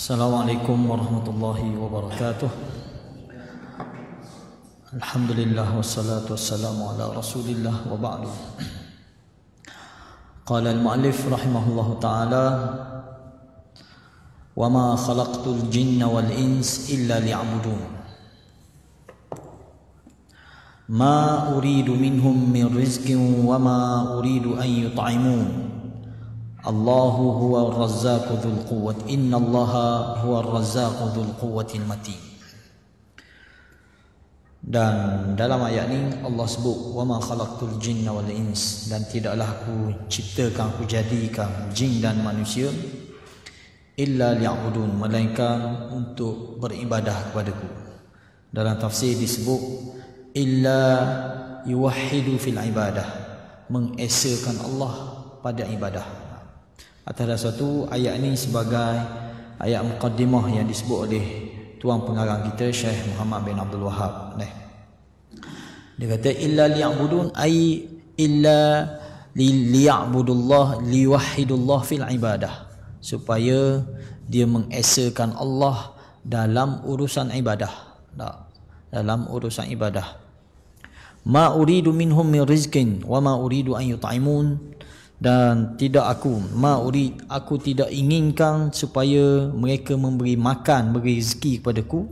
Assalamualaikum warahmatullahi wabarakatuh. Alhamdulillah wassalatu wassalamu ala Rasulillah wa ba'du. Qala al-mu'allif rahimahullahu ta'ala wa ma khalaqtul jinna wal ins illa liya'budun ma uridu minhum min rizqin wa ma uridu an yut'imun Allahu huwa ar-razzaqu dzul quwwati innallaha huwa ar-razzaqu dzul quwwatil matin. Dan dalam ayat ni Allah sebut wa ma khalaqtul jinna wal ins, dan tidaklah aku ciptakan, aku jadikan jin dan manusia illa liya'budun, melainkan untuk beribadah kepadaku. Dalam tafsir disebut illa yuwahhidu fil ibadah, mengesakan Allah pada ibadah. Atas dasar itu ayat ini sebagai ayat muqaddimah yang disebut oleh tuan pengarang kita Syekh Muhammad bin Abdul Wahab. Dia kata illa liya'budun ay illa liya'budullah liwahhidullah fil ibadah, supaya dia mengesakan Allah dalam urusan ibadah. Dalam urusan ibadah. Ma uridu minhum min rizqin wa ma uridu an yut'imun, dan tidak aku tidak inginkan supaya mereka memberi makan, beri rezeki kepadaku.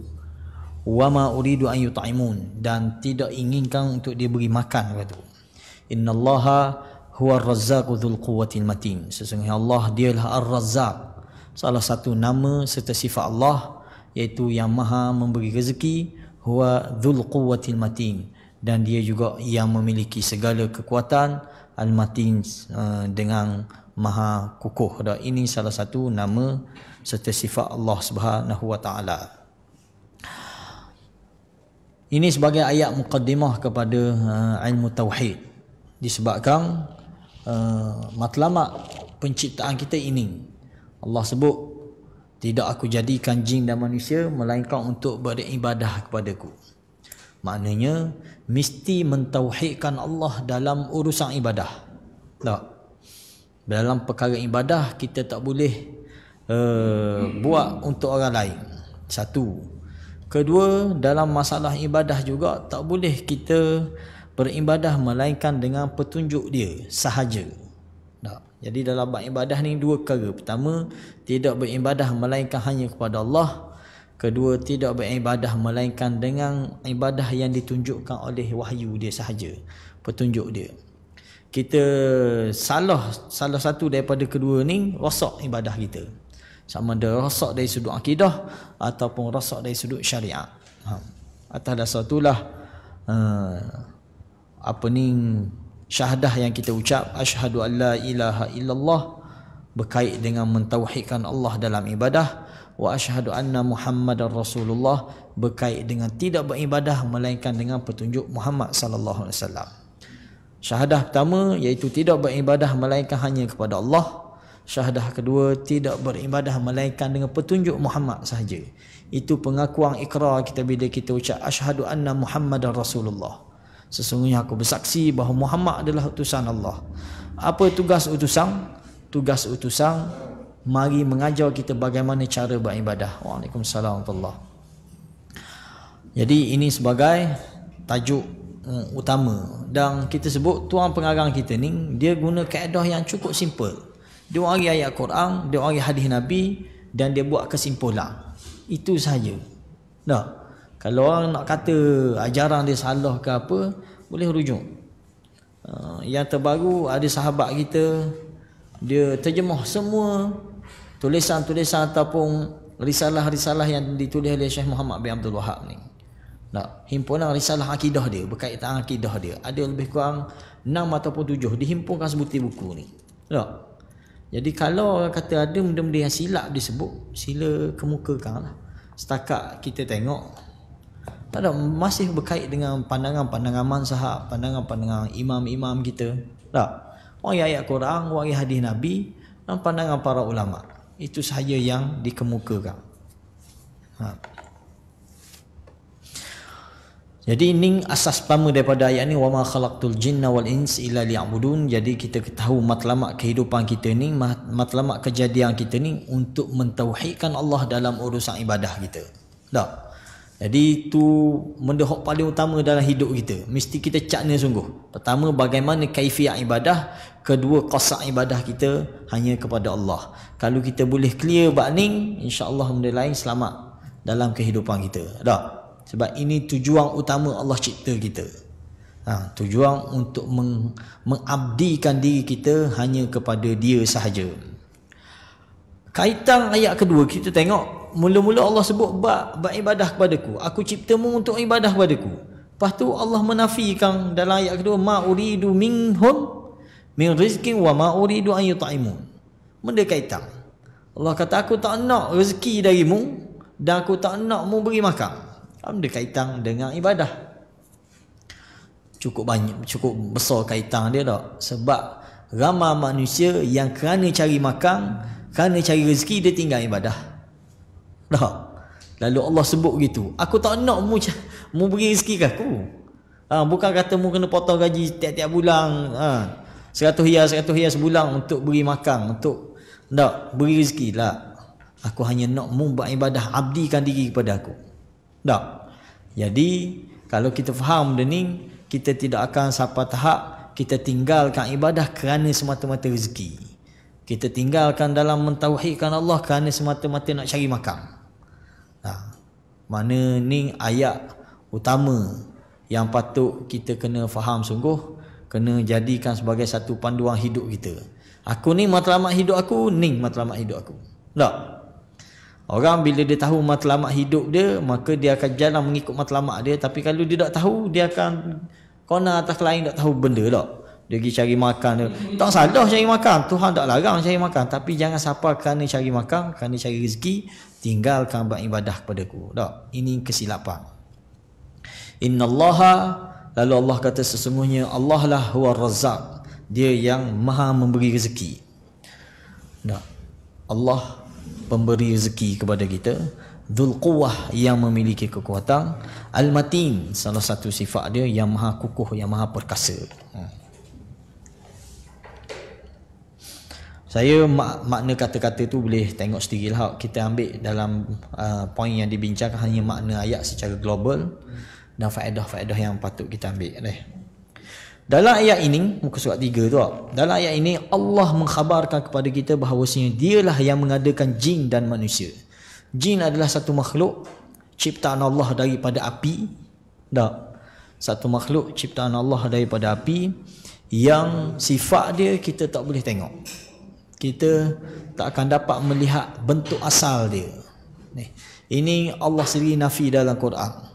Wa ma uridu an yut'imun, dan tidak inginkan untuk dia beri makan kepadaku. Innallaha huwa ar-razzaqu dzul quwwatil matin, sesungguhnya Allah dialah ar-razzaq, salah satu nama serta sifat Allah, iaitu yang maha memberi rezeki. Huwa dzul quwwatil matin, dan dia juga yang memiliki segala kekuatan, al-matin, dengan maha kukuh. Dan ini salah satu nama serta sifat Allah Subhanahu wa taala. Ini sebagai ayat muqaddimah kepada ilmu tauhid, disebabkan matlamat penciptaan kita ini Allah sebut tidak aku jadikan jin dan manusia melainkan untuk beribadah kepadaku. Maknanya mesti mentauhidkan Allah dalam urusan ibadah. Tak. Dalam perkara ibadah kita tak boleh buat untuk orang lain. Satu. Kedua, dalam masalah ibadah juga tak boleh kita beribadah melainkan dengan petunjuk dia sahaja. Tak. Jadi dalam ibadah ni dua perkara. Pertama, tidak beribadah melainkan hanya kepada Allah. Kedua, tidak beribadah melainkan dengan ibadah yang ditunjukkan oleh wahyu dia sahaja, petunjuk dia. Kita salah satu daripada kedua ni, rosak ibadah kita. Sama ada rosak dari sudut akidah ataupun rosak dari sudut syariat. Atas dasar itulah syahadah yang kita ucap, asyhadu an la ilaha illallah, berkait dengan mentauhidkan Allah dalam ibadah. Wa asyhadu anna Muhammadar Rasulullah, berkait dengan tidak beribadah melainkan dengan petunjuk Muhammad sallallahu alaihi wasallam. Syahadah pertama iaitu tidak beribadah melainkan hanya kepada Allah. Syahadah kedua tidak beribadah melainkan dengan petunjuk Muhammad sahaja. Itu pengakuan ikrar kita bila kita ucap asyhadu anna Muhammadar Rasulullah. Sesungguhnya aku bersaksi bahawa Muhammad adalah utusan Allah. Apa tugas utusan? Tugas utusan mari mengajar kita bagaimana cara beribadah. Waalaikumsalam warahmatullahi. Jadi ini sebagai tajuk utama. Dan kita sebut tuan pengarang kita ni, dia guna kaedah yang cukup simple. Dia wari ayat Quran, dia wari hadis Nabi, dan dia buat kesimpulan. Itu sahaja. Tak? Kalau orang nak kata ajaran dia salah ke apa, boleh rujuk. Yang terbaru ada sahabat kita, dia terjemah semua tulisan-tulisan ataupun risalah-risalah yang ditulis oleh Syekh Muhammad bin Abdul Wahab ni. Nah, himpunan risalah akidah dia, berkaitan akidah dia, ada lebih kurang 6 ataupun 7 dihimpunkan sebutir buku ni. Tak? Jadi kalau orang kata ada benda-benda yang silap disebut, sila kemukakan lah. Setakat kita tengok, tak ada, masih berkait dengan pandangan-pandangan mazhab, pandangan-pandangan imam-imam kita. Tak? Orang ayat Quran, orang hadis Nabi, dan pandangan para ulama. Itu sahaja yang dikemukakan. Jadi ini asas pertama daripada ayat ni, wama khalaqtul jinna wal ins illa liya'budun. Jadi kita tahu matlamat kehidupan kita ni, matlamat kejadian kita ni untuk mentauhidkan Allah dalam urusan ibadah kita. Tak? Jadi itu benda yang paling utama dalam hidup kita. Mesti kita cakna sungguh. Pertama, bagaimana kaifiat ibadah. Kedua, qasak ibadah kita hanya kepada Allah. Kalau kita boleh clear bab ni, insya-Allah benda lain selamat dalam kehidupan kita. Tak? Sebab ini tujuan utama Allah cipta kita. Tujuan untuk mengabdikan diri kita hanya kepada Dia sahaja. Kaitan ayat kedua, kita tengok mula-mula Allah sebut beribadah kepadaku. Aku ciptamu untuk ibadah kepadaku. Lepas tu Allah menafikan dalam ayat kedua, ma uridu minhum min rizqin wa ma uridu an yut'imun. Benda kaitan. Allah kata aku tak nak rezeki darimu dan aku tak nak mu beri makan. Benda kaitan dengan ibadah. Cukup banyak, cukup besar kaitan dia tak? Sebab ramai manusia yang kerana cari makan, kerana cari rezeki, dia tinggal ibadah. Tak? Lalu Allah sebut gitu, aku tak nak mu beri rezeki ke aku. Bukan kata mu kena potong gaji tiap-tiap bulan, 100 riyal sebulan untuk beri makan, untuk tak beri rezeki lah. Aku hanya nak mu beribadah, abdikan diri kepada aku. Tak? Jadi kalau kita faham benda ni, kita tidak akan sampai tahap kita tinggalkan ibadah kerana semata-mata rezeki. Kita tinggalkan dalam mentauhidkan Allah kerana semata-mata nak cari makan. Mana ni ayat utama yang patut kita kena faham sungguh, kena jadikan sebagai satu panduan hidup kita. Aku ni matlamat hidup aku, ni matlamat hidup aku. Tak? Orang bila dia tahu matlamat hidup dia, maka dia akan jalan mengikut matlamat dia. Tapi kalau dia tak tahu, dia akan kona atas lain tak tahu benda tak. Dia pergi cari makan dia. Tak salah cari makan, Tuhan tak larang cari makan. Tapi jangan siapa kerana cari makan, kerana cari rezeki, tinggalkan beribadah kepadaku. Tak? Ini kesilapan. Innallaha, lalu Allah kata sesungguhnya Allah lah huwa razzaq. Dia yang maha memberi rezeki. Tak? Allah pemberi rezeki kepada kita, Dzul Quwwah, yang memiliki kekuatan, Al-Matin, salah satu sifat dia yang maha kukuh, yang maha perkasa. Saya makna kata-kata tu boleh tengok sendirilah. Kita ambil dalam poin yang dibincangkan hanya makna ayat secara global dan faedah-faedah yang patut kita ambil. Dalam ayat ini, muka surat 3 tu, dalam ayat ini Allah mengkhabarkan kepada kita bahawasanya dialah yang mengadakan jin dan manusia. Jin adalah satu makhluk ciptaan Allah daripada api. Tak? Satu makhluk ciptaan Allah daripada api yang sifat dia kita tak boleh tengok. Kita tak akan dapat melihat bentuk asal dia. Ini Allah sendiri nafi dalam Quran.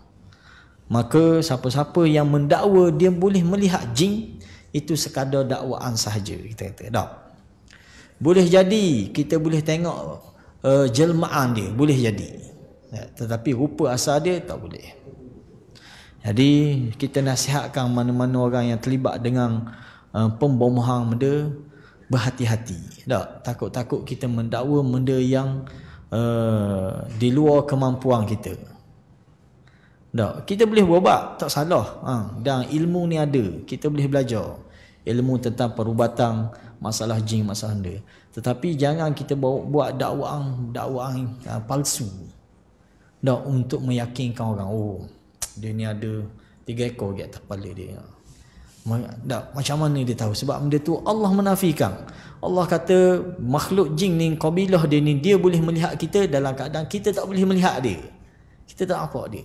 Maka siapa-siapa yang mendakwa dia boleh melihat jin, itu sekadar dakwaan sahaja, kita kata. Tak? Boleh jadi kita boleh tengok jelmaan dia, boleh jadi. Tetapi rupa asal dia tak boleh. Jadi kita nasihatkan mana-mana orang yang terlibat dengan pembomohan benda, berhati-hati. Tak? Takut-takut kita mendakwa benda yang di luar kemampuan kita. Tak, kita boleh berubat, tak salah. Dan ilmu ni ada, kita boleh belajar ilmu tentang perubatan masalah jin, masalah benda. Tetapi jangan kita buat dakwaan palsu. Tak, untuk meyakinkan orang, oh dia ni ada 3 ekor di atas kepala dia. Tak, macam mana dia tahu? Sebab benda tu Allah menafikan. Allah kata makhluk jin ni, kabilah dia ni, dia boleh melihat kita dalam keadaan kita tak boleh melihat dia. Kita tak nampak dia.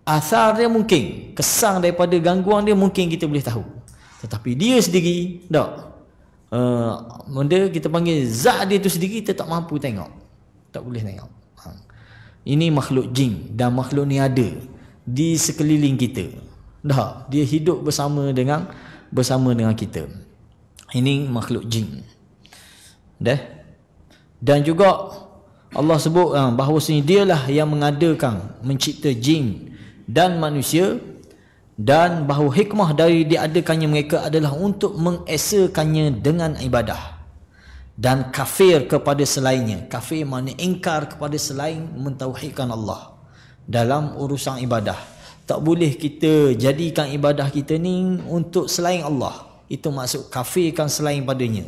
Asar dia mungkin, kesan daripada gangguan dia mungkin kita boleh tahu. Tetapi dia sendiri, tak. Benda kita panggil zat dia tu sendiri, kita tak mampu tengok. Tak boleh tengok. Ini makhluk jin, dan makhluk ni ada di sekeliling kita. Tak, dia hidup bersama dengan kita. Ini makhluk jin. Dan juga Allah sebut bahawasanya dialah yang mengadakan, mencipta jin dan manusia, dan bahawa hikmah dari diadakannya mereka adalah untuk mengesakannya dengan ibadah dan kafir kepada selainnya. Kafir maknanya ingkar kepada selain mentauhidkan Allah dalam urusan ibadah. Tak boleh kita jadikan ibadah kita ni untuk selain Allah. Itu maksud kafirkan selain padanya.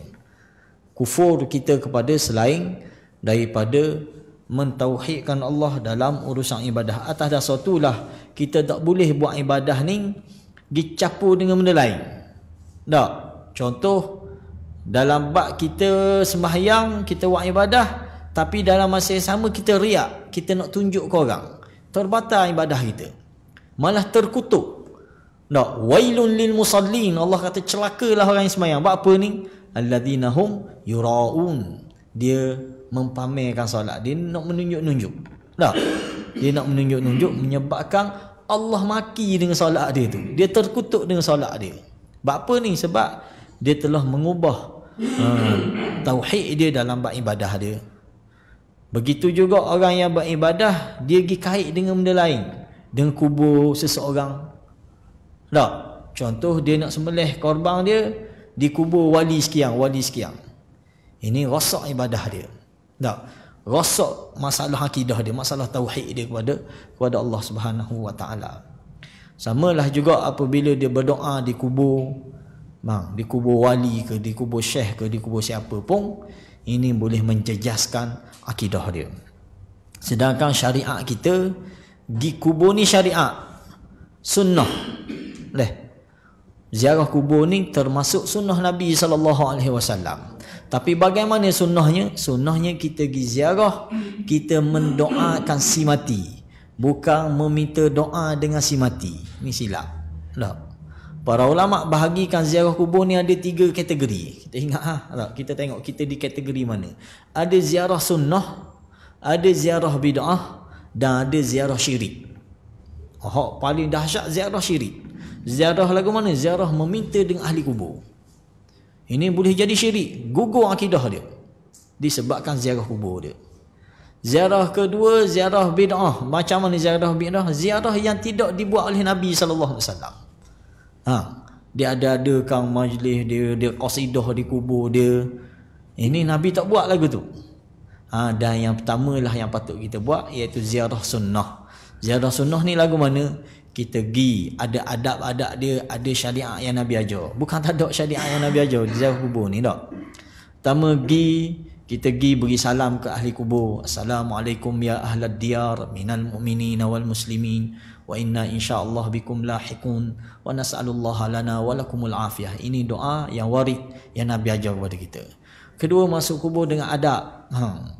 Kufur kita kepada selain daripada mentauhidkan Allah dalam urusan ibadah. Atas dasar itulah kita tak boleh buat ibadah ni dicampur dengan benda lain. Tak. Contoh, dalam bab kita sembahyang, kita buat ibadah, tapi dalam masa yang sama kita riak, kita nak tunjuk ke orang. Terbatal ibadah kita. Malah terkutuk. Tak. Wailun lil musallin. Allah kata celakalah orang yang sembahyang. Buat apa ni? Alladzina hum yura'un. Dia mempamerkan solat. Dia nak menunjuk-nunjuk. Tak. Dia nak menunjuk-nunjuk menyebabkan Allah maki dengan solat dia tu. Dia terkutuk dengan solat dia. Buat apa ni? Sebab dia telah mengubah tauhid dia dalam bab ibadah dia. Begitu juga orang yang beribadah, dia pergi kait dengan benda lain, dengan kubur seseorang. Tak. Contoh, dia nak sembelih korban dia di kubur wali sekian, wali sekian. Ini rosak ibadah dia. Tak. Rosak masalah akidah dia, masalah tauhid dia kepada Allah Subhanahu wa taala. Samalah juga apabila dia berdoa di kubur, di kubur wali ke, di kubur syekh ke, di kubur siapa pun, ini boleh menjejaskan akidah dia. Sedangkan syariat kita di kubur ni syariat sunnah. Ziarah kubur ni termasuk sunnah Nabi SAW. Tapi bagaimana sunnahnya? Sunnahnya kita pergi ziarah, kita mendoakan si mati, bukan meminta doa dengan si mati. Ni silap. Para ulama bahagikan ziarah kubur ni ada 3 kategori. Kita ingat kita tengok kita di kategori mana. Ada ziarah sunnah, ada ziarah bid'ah, dan ada ziarah syirik. Paling dahsyat ziarah syirik. Ziarah lagu mana? Ziarah meminta dengan ahli kubur. Ini boleh jadi syirik, gugur akidah dia disebabkan ziarah kubur dia. Ziarah kedua, ziarah bid'ah. Macam mana ziarah bid'ah? Ziarah yang tidak dibuat oleh Nabi SAW. Dia ada-adakan majlis dia qasidah di kubur dia. Ini Nabi tak buat lagu tu. Dan yang pertamalah yang patut kita buat, iaitu ziarah sunnah. Ziarah sunnah ni lagu mana? Kita pergi, ada adab-adab dia, ada syariat yang Nabi ajar. Bukan tak ada syariat yang Nabi ajar di ziarah kubur ni, tak. Pertama kita pergi beri salam ke ahli kubur. Assalamualaikum ya ahlad diyar minal mu'minina wal muslimin wa inna insyaallah bikum lahiqun wa nas'alullaha lana wa lakumul afiyah. Ini doa yang warid yang Nabi ajar kepada kita. Kedua, masuk kubur dengan adab.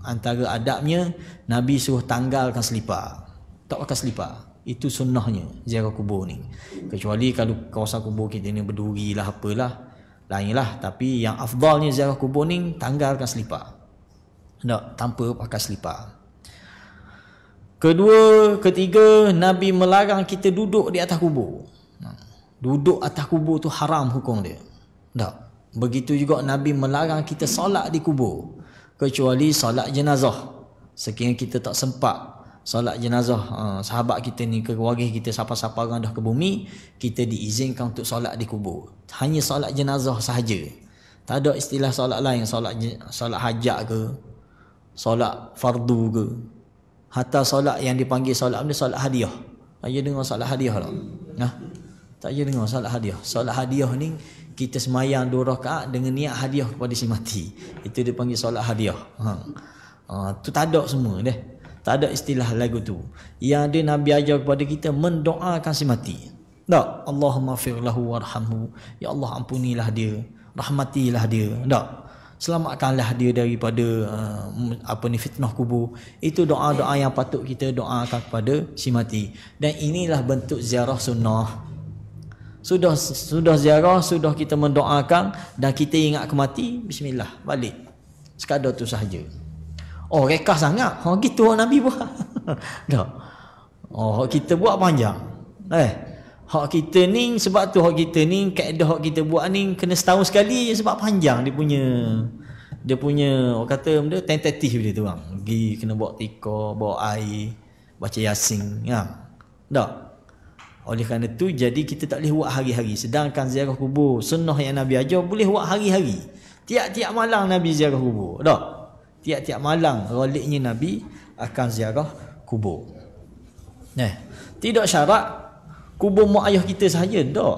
Antara adabnya, Nabi suruh tanggalkan selipar. Tak pakai selipar. Itu sunnahnya ziarah kubur ni. Kecuali kalau kawasan kubur kita ni berduri lah apalah, lainlah. Tapi yang afdalnya ziarah kubur ni tanggalkan selipar. Tak, tanpa pakai selipar. Kedua, ketiga, Nabi melarang kita duduk di atas kubur. Duduk atas kubur tu haram hukum dia. Tak. Begitu juga Nabi melarang kita solat di kubur, kecuali solat jenazah. Sekiranya kita tak sempat solat jenazah, sahabat kita ni, keluarga kita, siapa-siapa orang dah ke bumi, kita diizinkan untuk solat di kubur. Hanya solat jenazah sahaja. Tak ada istilah solat lain, solat hajat ke, solat fardu ke. Hatta solat yang dipanggil solat apa ni? Solat hadiah. Tak ada dengar solat hadiah tak? Tak ada dengar solat hadiah. Solat hadiah ni kita semayang 2 rakaat dengan niat hadiah kepada si mati. Itu dipanggil solat hadiah. Tu tak ada semua deh. Tak ada istilah lagu tu. Yang dia Nabi ajar kepada kita mendoakan si mati. Tak, Allahumma firlahu warhamhu. Ya Allah, ampunilah dia, rahmatilah dia. Tak, selamatkanlah dia daripada fitnah kubur. Itu doa-doa yang patut kita doakan kepada si mati. Dan inilah bentuk ziarah sunnah. Sudah ziarah, sudah kita mendoakan dan kita ingat ke mati, bismillah, balik. Sekadar tu sahaja. Rekah sangat. Gitu Nabi buat. Tak. Kita buat panjang. Hak kita ni, sebab tu hak kita ni, kaedah hak kita buat ni kena setahun sekali sebab panjang dia punya orang kata benda tentatif dia tu bang. Pergi kena bawa tika, bawa air, baca yasin, tak. Oleh kerana tu jadi kita tak boleh buat hari-hari. Sedangkan ziarah kubur sunnah yang Nabi ajar boleh buat hari-hari. Tiap-tiap malam Nabi ziarah kubur. Tak. Tiap-tiap malam roliknya Nabi akan ziarah kubur. Tidak syarat kubur mak ayah kita sahaja tak.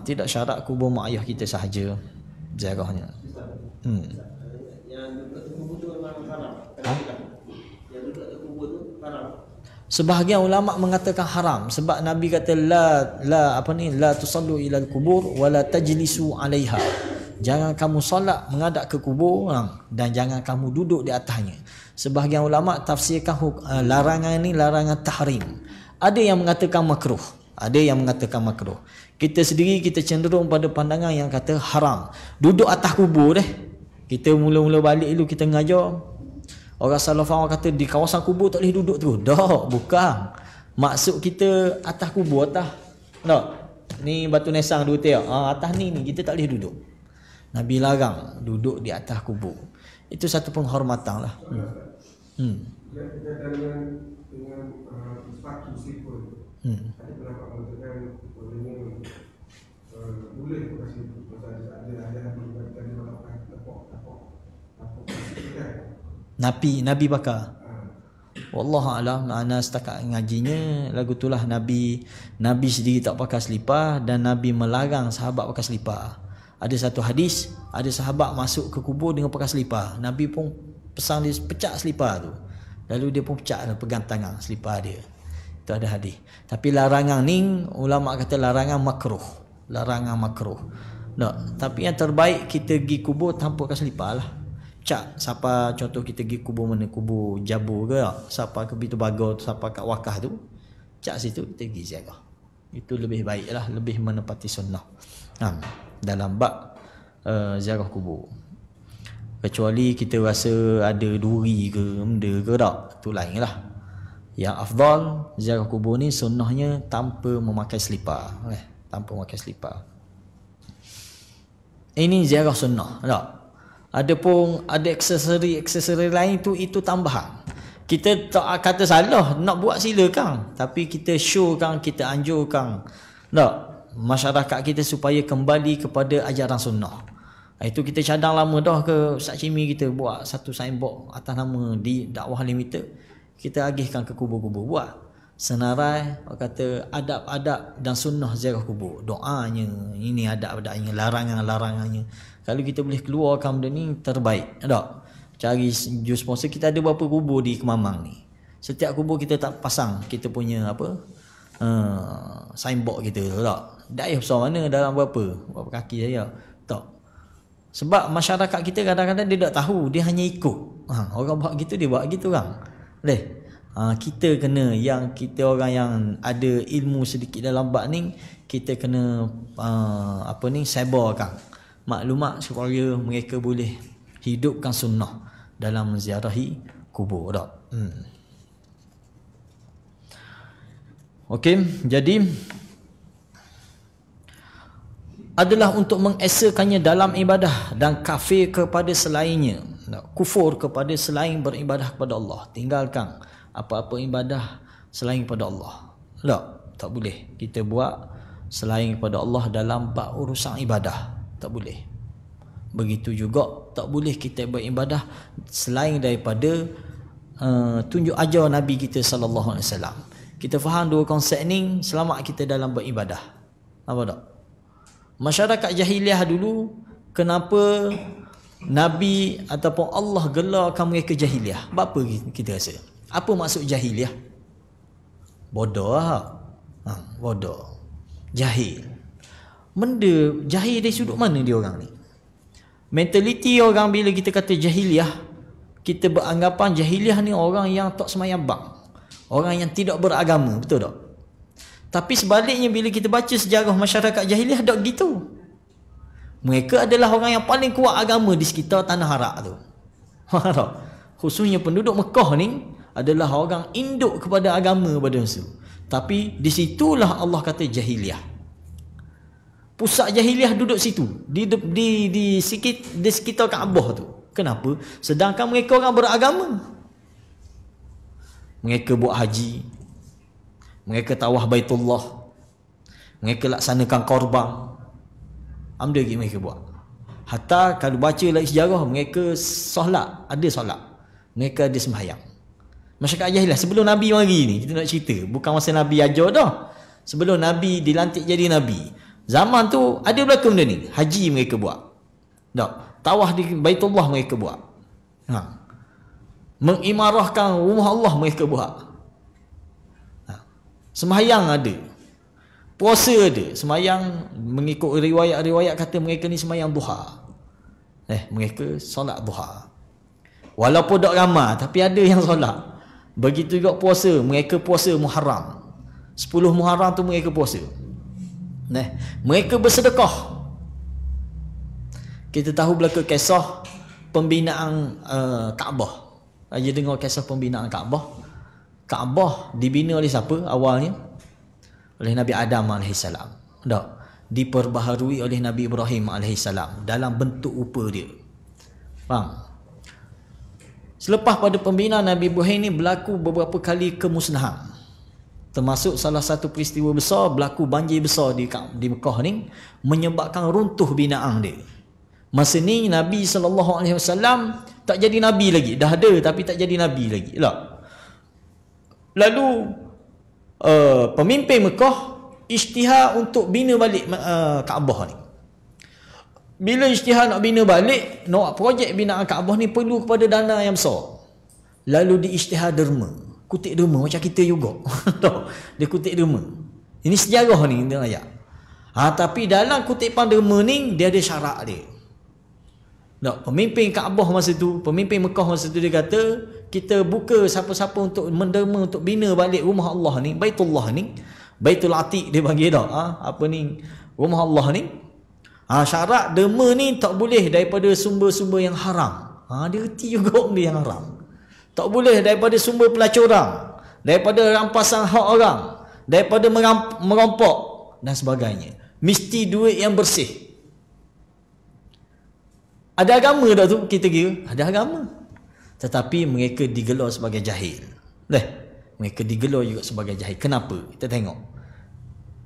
Tidak syarat kubur mak ayah kita sahaja ziarahnya. Yang duduk kubur tu memang haram. Yang duduk kubur tu haram. Sebahagian ulama mengatakan haram sebab Nabi kata la tusallu ila al-qubur wa la tajlisu 'alaiha. Jangan kamu solat menghadap ke kubur dan jangan kamu duduk di atasnya. Sebahagian ulama tafsirkan larangan ni larangan tahrim. Ada yang mengatakan makruh, ada yang mengatakan makruh. Kita sendiri kita cenderung pada pandangan yang kata haram. Duduk atas kubur Kita mula-mula balik dulu kita mengajar. Orang salafah kata di kawasan kubur tak boleh duduk terus. Tak, bukan. Maksud kita atas kubur atas. Tak. Ni batu nesang dua tiap. Atas ni kita tak boleh duduk. Nabi larang duduk di atas kubur. Itu satu penghormatan lah. Dengan sepatu slipper. Ada pendapat mengatakan boleh pakai slipper. Nabi bakar. Wallahu alam, ana setakat ngajinya lagu itulah Nabi sendiri tak pakai selipar dan Nabi melarang sahabat pakai selipar. Ada satu hadis, ada sahabat masuk ke kubur dengan pakai selipar. Nabi pun pesan dia pecah selipar tu. Lalu dia pun pecah dan pegang tangan selipar dia. Itu ada hadis. Tapi larangan ni ulama kata larangan makruh. Larangan makruh. Tak, tapi yang terbaik kita pergi kubur tanpa pakai selipar lah. Cak siapa contoh kita pergi kubur mana, kubur Jabur ke tak? Siapa ke Bitu Bagar tu, siapa kat Wakah tu, cak situ kita pergi ziarah. Itu lebih baik lah, lebih menepati sunnah dalam bab ziarah kubur. Kecuali kita rasa ada duri ke benda ke tak, tu lain lah. Yang afdal ziarah kubur ni sunnahnya tanpa memakai selipar, tanpa memakai selipar. Ini ziarah sunnah tak? Adapun ada aksesori lain itu tambahan. Kita tak kata salah nak buat silakan, tapi kita showkan, kita anjurkan tak masyarakat kita supaya kembali kepada ajaran sunnah. Itu kita cadang lama dah ke Ustaz Cimi kita buat satu signboard atas nama di Dakwah Limited. Kita agihkan ke kubur-kubur, buat senarai kata adab-adab dan sunnah ziarah kubur. Doanya, ini adab-adabnya, larangan-larangannya. Kalau kita boleh keluarkan benda ni terbaik. Tak? Cari jus sponsor. Kita ada berapa kubur di Kemamang ni. Setiap kubur kita tak pasang kita punya signboard kita tak. Daerah besar mana dalam berapa kaki saya. Tak. Sebab masyarakat kita kadang-kadang dia tak tahu, dia hanya ikut. Orang buat gitu dia buat gitu kan. Kita kena kita orang yang ada ilmu sedikit dalam bab ni, kita kena sebarkan maklumat supaya mereka boleh hidupkan sunnah dalam menziarahi kubur tak. Okey, jadi adalah untuk mengesakannya dalam ibadah dan kafir kepada selainnya, kufur kepada selain beribadah kepada Allah, tinggalkan apa-apa ibadah selain kepada Allah. Tak boleh kita buat selain kepada Allah dalam bab urusan ibadah. Tak boleh. Begitu juga tak boleh kita beribadah selain daripada tunjuk ajar Nabi kita sallallahu alaihi wasallam. Kita faham dua konsep ni selamat kita dalam beribadah. Apa tak? Masyarakat jahiliah dulu, kenapa Nabi ataupun Allah gelarkan mereka jahiliah? Apa kita rasa? Apa maksud jahiliah? Bodoh lah. Bodoh. Jahil. Benda jahil dari sudut mana dia orang ni? Mentaliti orang bila kita kata jahiliah, kita beranggapan jahiliah ni orang yang tak semayang bang, orang yang tidak beragama, betul tak? Tapi sebaliknya bila kita baca sejarah masyarakat jahiliah, tak gitu. Mereka adalah orang yang paling kuat agama di sekitar tanah Arak tu. Khususnya penduduk Mekah ni adalah orang induk kepada agama pada masa. Tapi di situlah Allah kata jahiliah. Pusat jahiliah duduk situ, di sekitar Kaabah tu. Kenapa? Sedangkan mereka orang beragama. Mereka buat haji, mereka tawaf Baitullah, mereka laksanakan korban. Amda lagi mereka buat. Hatta kalau baca lagi sejarah, mereka solat, ada solat, mereka ada sembahyang. Masyarakat jahiliah sebelum Nabi mari ni, kita nak cerita, bukan masa Nabi ajar dah. Sebelum Nabi dilantik jadi Nabi, zaman tu ada berlaku benda ni. Haji mereka buat. Tak, tawaf di Baitullah mereka buat. Mengimarahkan rumah Allah mereka buat. Sembahyang ada. Puasa ada. Sembahyang mengikut riwayat-riwayat kata mereka ni sembahyang duha. Mereka solat duha. Walaupun tak ramai, tapi ada yang solat. Begitu juga puasa. Mereka puasa Muharram. 10 Muharram tu mereka puasa. Mereka bersedekah. Kita tahu belaka kisah pembinaan Kaabah. Aja dengar kisah pembinaan Kaabah. Kaabah dibina oleh siapa awalnya? Oleh Nabi Adam AS. Tak. Diperbaharui oleh Nabi Ibrahim AS dalam bentuk rupa dia. Faham? Selepas pada pembinaan Nabi Ibrahim ni berlaku beberapa kali kemusnahan. Termasuk salah satu peristiwa besar, berlaku banjir besar di Mekah ni, menyebabkan runtuh binaan dia. Masa ni Nabi SAW tak jadi Nabi lagi. Dah ada tapi tak jadi Nabi lagi. Lalu pemimpin Mekah isytihar untuk bina balik Kaabah ni. Bila isytihar nak bina balik, nak projek binaan Kaabah ni perlu kepada dana yang besar. Lalu diisytihar derma. Kutip derma macam kita juga. Dia kutip derma. Ini sejarah ni dia ayat. Tapi dalam kutipan derma ni dia ada syarat dia. Pemimpin Kaabah masa tu, pemimpin Mekah masa tu dia kata, kita buka siapa-siapa untuk menderma untuk bina balik rumah Allah ni, Baitullah ni, Baitul Atiq dia panggil dah. Rumah Allah ni. Syarat derma ni tak boleh daripada sumber-sumber yang haram. Dia reti juga benda yang haram. Tak boleh daripada sumber pelacuran, daripada rampasan hak orang, daripada merampok dan sebagainya. Mesti duit yang bersih. Ada agama dah tu kita kira? Ada agama. Tetapi mereka digelar sebagai jahil. Mereka digelar juga sebagai jahil. Kenapa? Kita tengok.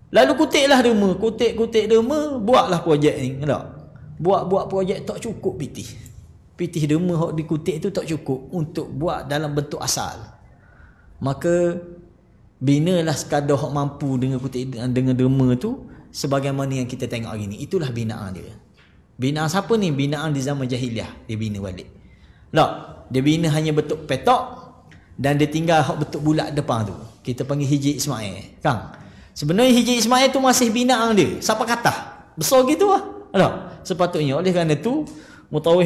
Lalu kutiklah derma. Kutik derma, buatlah projek ni. Buat projek tak cukup pitih. Pitih derma yang dikutik tu tak cukup untuk buat dalam bentuk asal. Maka binalah sekadar hak mampu dengan kutik dengan derma tu sebagaimana yang kita tengok hari ni. Itulah binaan dia. Binaan siapa ni? Binaan di zaman jahiliah. Dia bina balik. Dia bina hanya bentuk petak dan dia tinggal hak bentuk bulat depan tu. Kita panggil Hijri Ismail. Kang, sebenarnya Hijri Ismail tu masih binaan dia. Siapa kata? Besar gitu lah. Sepatutnya oleh kerana tu mutawih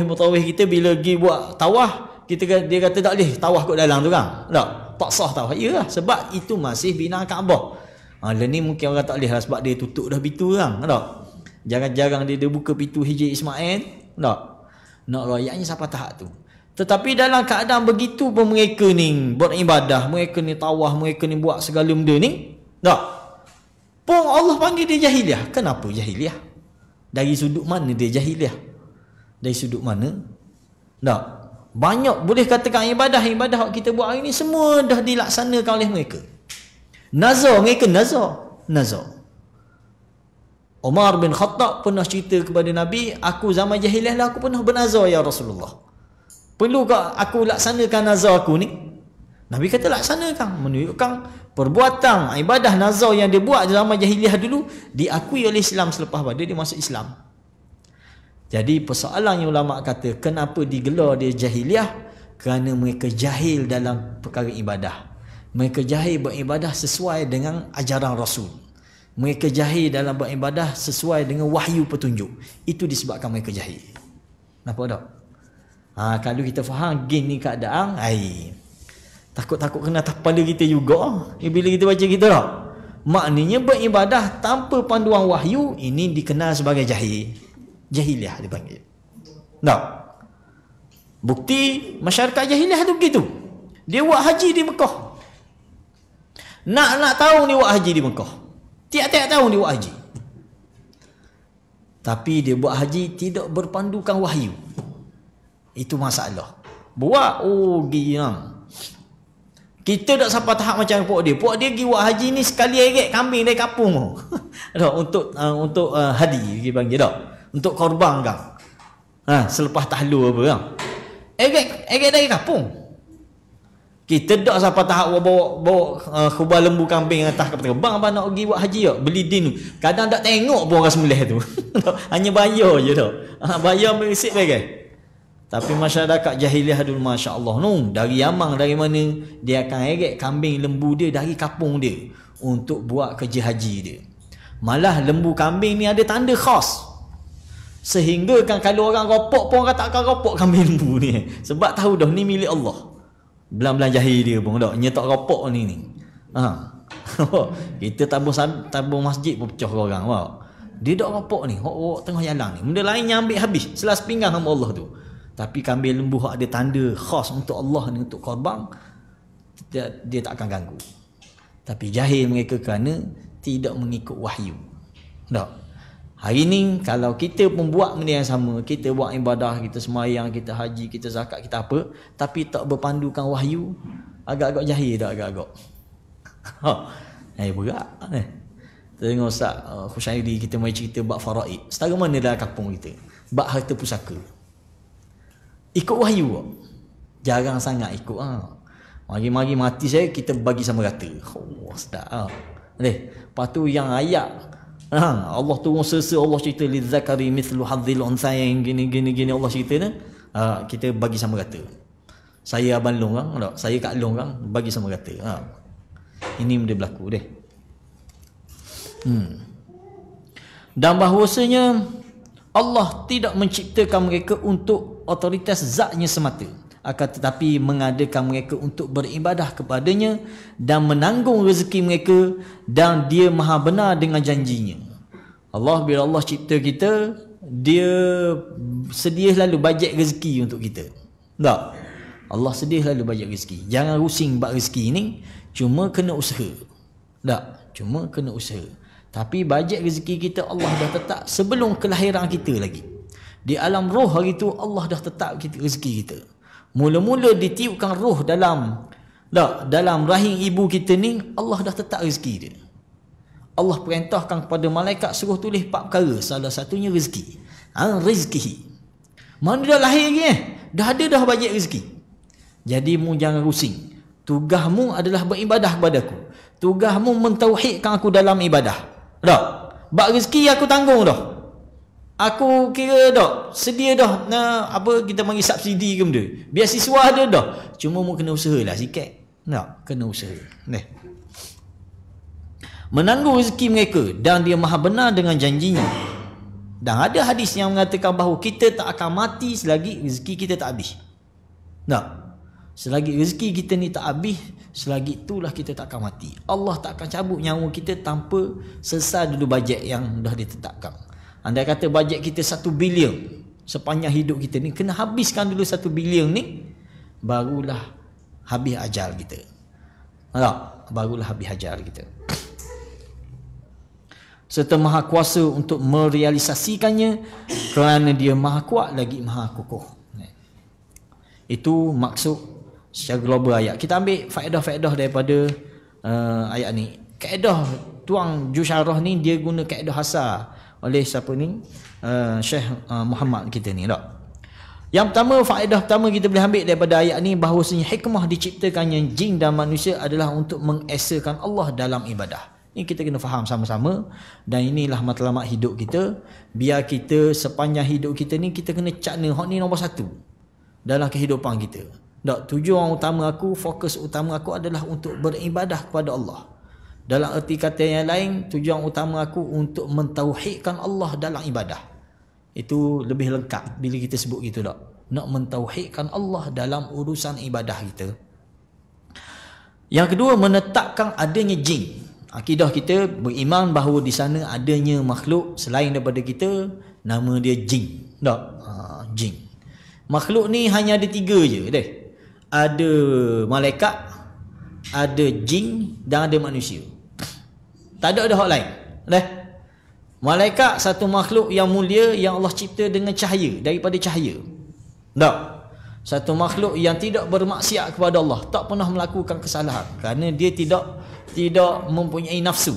kita bila pergi buat tawaf, dia kata tak boleh tawaf kat dalam tu kan. Tak sah tawaf. Yalah, sebab itu masih binaan Kaabah. Lah ni mungkin orang tak boleh lah sebab dia tutup dah pintu kan. Jarang-jarang dia buka pintu Hijri Ismail. Nak rakyatnya siapa tahap tu. Tetapi dalam keadaan begitu pun mereka ni buat ibadah, mereka ni tawaf, mereka ni buat segala benda ni. Pun Allah panggil dia jahiliah. Kenapa jahiliah? Dari sudut mana dia jahiliah? Dari sudut mana? Banyak boleh katakan ibadah yang kita buat hari ni semua dah dilaksanakan oleh mereka. Mereka nazar. Umar bin Khattab pernah cerita kepada Nabi, aku zaman jahiliah lah aku pernah bernazar ya Rasulullah. Perlu tak aku laksanakan nazar aku ni? Nabi kata laksanakan. Menunjukkan perbuatan ibadah nazar yang dia buat zaman jahiliah dulu diakui oleh Islam selepas pada dia masuk Islam. Jadi persoalan yang ulama kata kenapa digelar dia jahiliah? Kerana mereka jahil dalam perkara ibadah. Mereka jahil beribadah sesuai dengan ajaran Rasul. Mereka jahil dalam beribadah sesuai dengan wahyu petunjuk. Itu disebabkan mereka jahil. Nampak tak? Kalau kita faham gini keadaan, takut-takut kena atas kepala kita juga. Bila kita baca kita tak? Maknanya beribadah tanpa panduan wahyu, ini dikenal sebagai jahil. Jahiliah dipanggil. Tak? Bukti masyarakat jahiliah tu begitu. Dia buat haji di Mekah. Nak tahu dia buat haji di Mekah. Tiap-tiap tahun dia buat haji. Tapi dia buat haji tidak berpandukan wahyu. Itu masalah. Buat, giang. Kita tak sampai tahap macam puak dia. Puak dia pergi buat haji ni sekali eret kambing dari kapung. Untuk hadi dia panggil tak? Untuk korban kan. Selepas tahlul apa kan. Eret dari kapung. Kita tak sampai tahap bawa khubal lembu kambing atas kepala. Bang abang nak pergi buat haji tak? Beli din. Kadang tak tengok pun orang sembelih tu. Hanya bayar je tu. Bayar berisik bagai. Tapi masyarakat jahiliah dulu masya-Allah dari Yaman dari mana dia akan heret kambing lembu dia dari kampung dia untuk buat kerja haji dia. Malah lembu kambing ni ada tanda khas. Sehingga kan kalau orang ropok pun orang tak akan ropok kambing lembu ni. Sebab tahu dah ni milik Allah. Belang-belang jahil dia pun tak nyetak ropok ni. Kita tabung masjid pun pecah orang. Dia dak ropok ni, hok tengah jalan ni. Benda lain yang ambil habis, selas pinggang hamba Allah tu. Tapi kambing lembu hak ada tanda khas untuk Allah ni, untuk korban, dia tak akan ganggu. Tapi jahil mereka kerana tidak mengikut wahyu. Tak. Hari ni kalau kita pun buat benda yang sama, kita buat ibadah, kita semayang, kita haji, kita zakat, kita apa, tapi tak berpandukan wahyu, agak-agak jahil tak agak-agak. Berat ni. Tengok Ustaz Khusyairi kita mai cerita bab faraid. Setara mana dalam kampung kita? Bab harta pusaka. Ikut wahyu tak? Jarang sangat ikut. Mari-mari mati saya kita bagi sama rata. Sedap. Lepas tu yang ayat Allah turun sersa, Allah cerita lizzakari mithlu hadzil unsayain gini Allah cerita ni, kita bagi sama rata. Saya abang long kan, tak? Saya kat long kan, bagi sama rata. Ini benda berlaku deh. Dan bahawasanya Allah tidak menciptakan mereka untuk otoritas zatnya semata, akan tetapi mengadakan mereka untuk beribadah kepadanya dan menanggung rezeki mereka, dan dia maha benar dengan janjinya. Allah bila Allah cipta kita, dia sedia lalu bajet rezeki untuk kita. Tak? Allah sedia lalu bajet rezeki. Jangan rusing bab rezeki ni, cuma kena usaha. Tak? Cuma kena usaha. Tapi bajet rezeki kita Allah dah tetap sebelum kelahiran kita lagi. Di alam roh hari tu Allah dah tetap rezeki kita. Mula-mula ditiupkan roh dalam rahim ibu kita ni, Allah dah tetap rezeki dia. Allah perintahkan kepada malaikat suruh tulis 4 perkara, salah satunya rezeki. Rizkihi. Mana dah lahir lagi dah ada dah bajet rezeki. Jadi mu jangan rusing. Tugasmu adalah beribadah kepadaku. Tugasmu mentauhidkan aku dalam ibadah. Tak? Bab rezeki aku tanggung dah. Aku kira dah sedia dah kita bagi subsidi ke benda. Biasiswa ada dah. Cuma mu kena usahalah sikit. Tak? Kena usaha. Menanggung rezeki mereka, dan dia maha benar dengan janjinya. Dan ada hadis yang mengatakan bahawa kita tak akan mati selagi rezeki kita tak habis. Tak? Selagi rezeki kita ni tak habis, selagi itulah kita tak akan mati. Allah tak akan cabut nyawa kita tanpa selesai dulu bajet yang dah ditetapkan. Andai kata bajet kita 1 bilion sepanjang hidup kita ni, kena habiskan dulu 1 bilion ni, barulah habis ajal kita. Tak? Barulah habis ajal kita. Serta maha kuasa untuk merealisasikannya, kerana dia maha kuat lagi maha kukuh. Itu maksud secara global ayat. Kita ambil faedah-faedah daripada ayat ni. Kaedah tuang Jusyarah ni dia guna kaedah hasar oleh siapa ni? Syekh Muhammad kita ni tak. Yang pertama, faedah pertama kita boleh ambil daripada ayat ni, bahawasanya hikmah diciptakannya jin dan manusia adalah untuk mengesakan Allah dalam ibadah. Ini kita kena faham sama-sama, dan inilah matlamat hidup kita. Biar kita sepanjang hidup kita ni, kita kena cakna hak ni nombor 1 dalam kehidupan kita. Tak, tujuan utama aku, fokus utama aku adalah untuk beribadah kepada Allah. Dalam erti kata yang lain, tujuan utama aku untuk mentauhidkan Allah dalam ibadah. Itu lebih lengkap bila kita sebut gitu tak. Nak mentauhidkan Allah dalam urusan ibadah kita. Yang kedua, menetapkan adanya jin. Akidah kita beriman bahawa di sana adanya makhluk selain daripada kita, nama dia jin. Tak? Jin. Makhluk ni hanya ada 3 je deh. Ada malaikat, ada jin dan ada manusia. Tak ada hak lain. Deh. Malaikat satu makhluk yang mulia yang Allah cipta dengan cahaya, daripada cahaya. Tak? Satu makhluk yang tidak bermaksiat kepada Allah, tak pernah melakukan kesalahan kerana dia tidak mempunyai nafsu.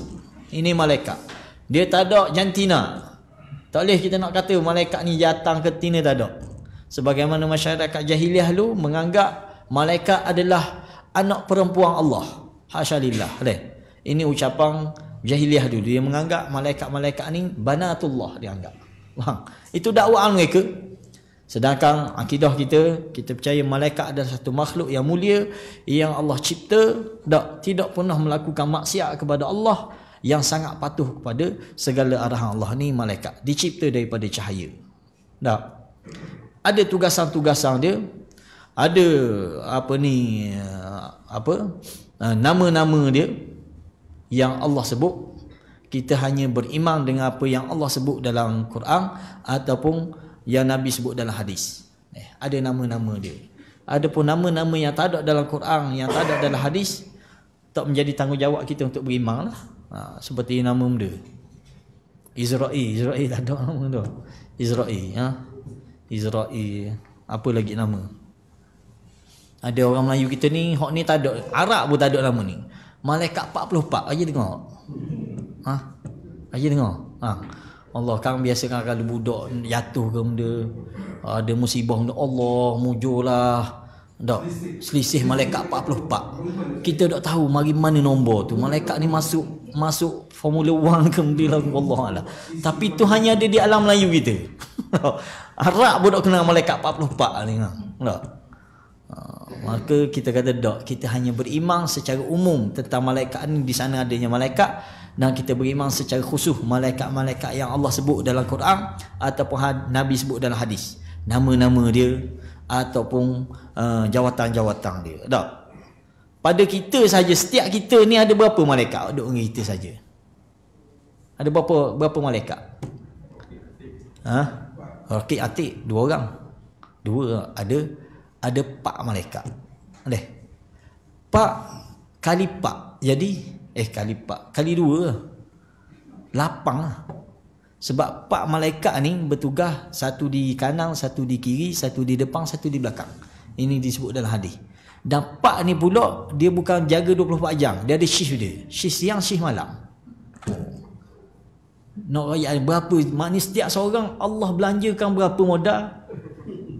Ini malaikat. Dia tak ada jantina. Tak boleh kita nak kata malaikat ni jatang ke tina, tak ada. Sebagaimana masyarakat jahiliah dulu menganggap malaikat adalah anak perempuan Allah. Hasya lillah. Ini ucapan jahiliah dulu. Dia menganggap malaikat-malaikat ni banatullah dia anggap. Itu dakwaan mereka. Sedangkan akidah kita percaya malaikat adalah satu makhluk yang mulia yang Allah cipta, tidak pernah melakukan maksiat kepada Allah, yang sangat patuh kepada segala arahan Allah. Ni malaikat dicipta daripada cahaya. Ada tugasan-tugasan dia, ada nama-nama dia yang Allah sebut. Kita hanya beriman dengan apa yang Allah sebut dalam Quran ataupun yang Nabi sebut dalam hadis. Ada nama-nama dia. Ada pun nama-nama yang tak ada dalam Quran, yang tak ada dalam hadis, tak menjadi tanggungjawab kita untuk beriman lah. Seperti nama benda Israel tak ada nama tu. Israel, apa lagi nama? Ada orang Melayu kita ni, hok ni tak ada, Arab pun tak ada nama ni. Malaikat 44 aja tengok. Aja tengok. Allah kan biasa kan kalau budak jatuh ke benda, ada musibah benda, Allah mujurlah. Selisih malaikat 44. Kita tak tahu mari mana nombor tu. Malaikat ni masuk Formula 1 ke benda lah, Allah. Tapi tu hanya ada di alam Melayu kita. Arab pun tak kenal malaikat 44 ni. Maka kita kata kita hanya beriman secara umum tentang malaikat ni, di sana adanya malaikat, dan kita beriman secara khusus malaikat-malaikat yang Allah sebut dalam Quran ataupun Nabi sebut dalam hadis, nama-nama dia ataupun jawatan-jawatan dia. Pada kita saja, setiap kita ni ada berapa malaikat duduk dengan kita saja? Ada berapa malaikat? Rakib Atik 2 orang. 2 ada 4 malaikat. 4 kali 4 jadi kali 4 kali 2 8 lah. Sebab 4 malaikat ni bertugas, satu di kanan, satu di kiri, satu di depan, satu di belakang. Ini disebut dalam hadis. Dan 4 ni pula dia bukan jaga 24 jam, dia ada shift dia. Shift siang, shift malam. Nak rakyat berapa? Maknanya setiap seorang Allah belanjakan berapa modal?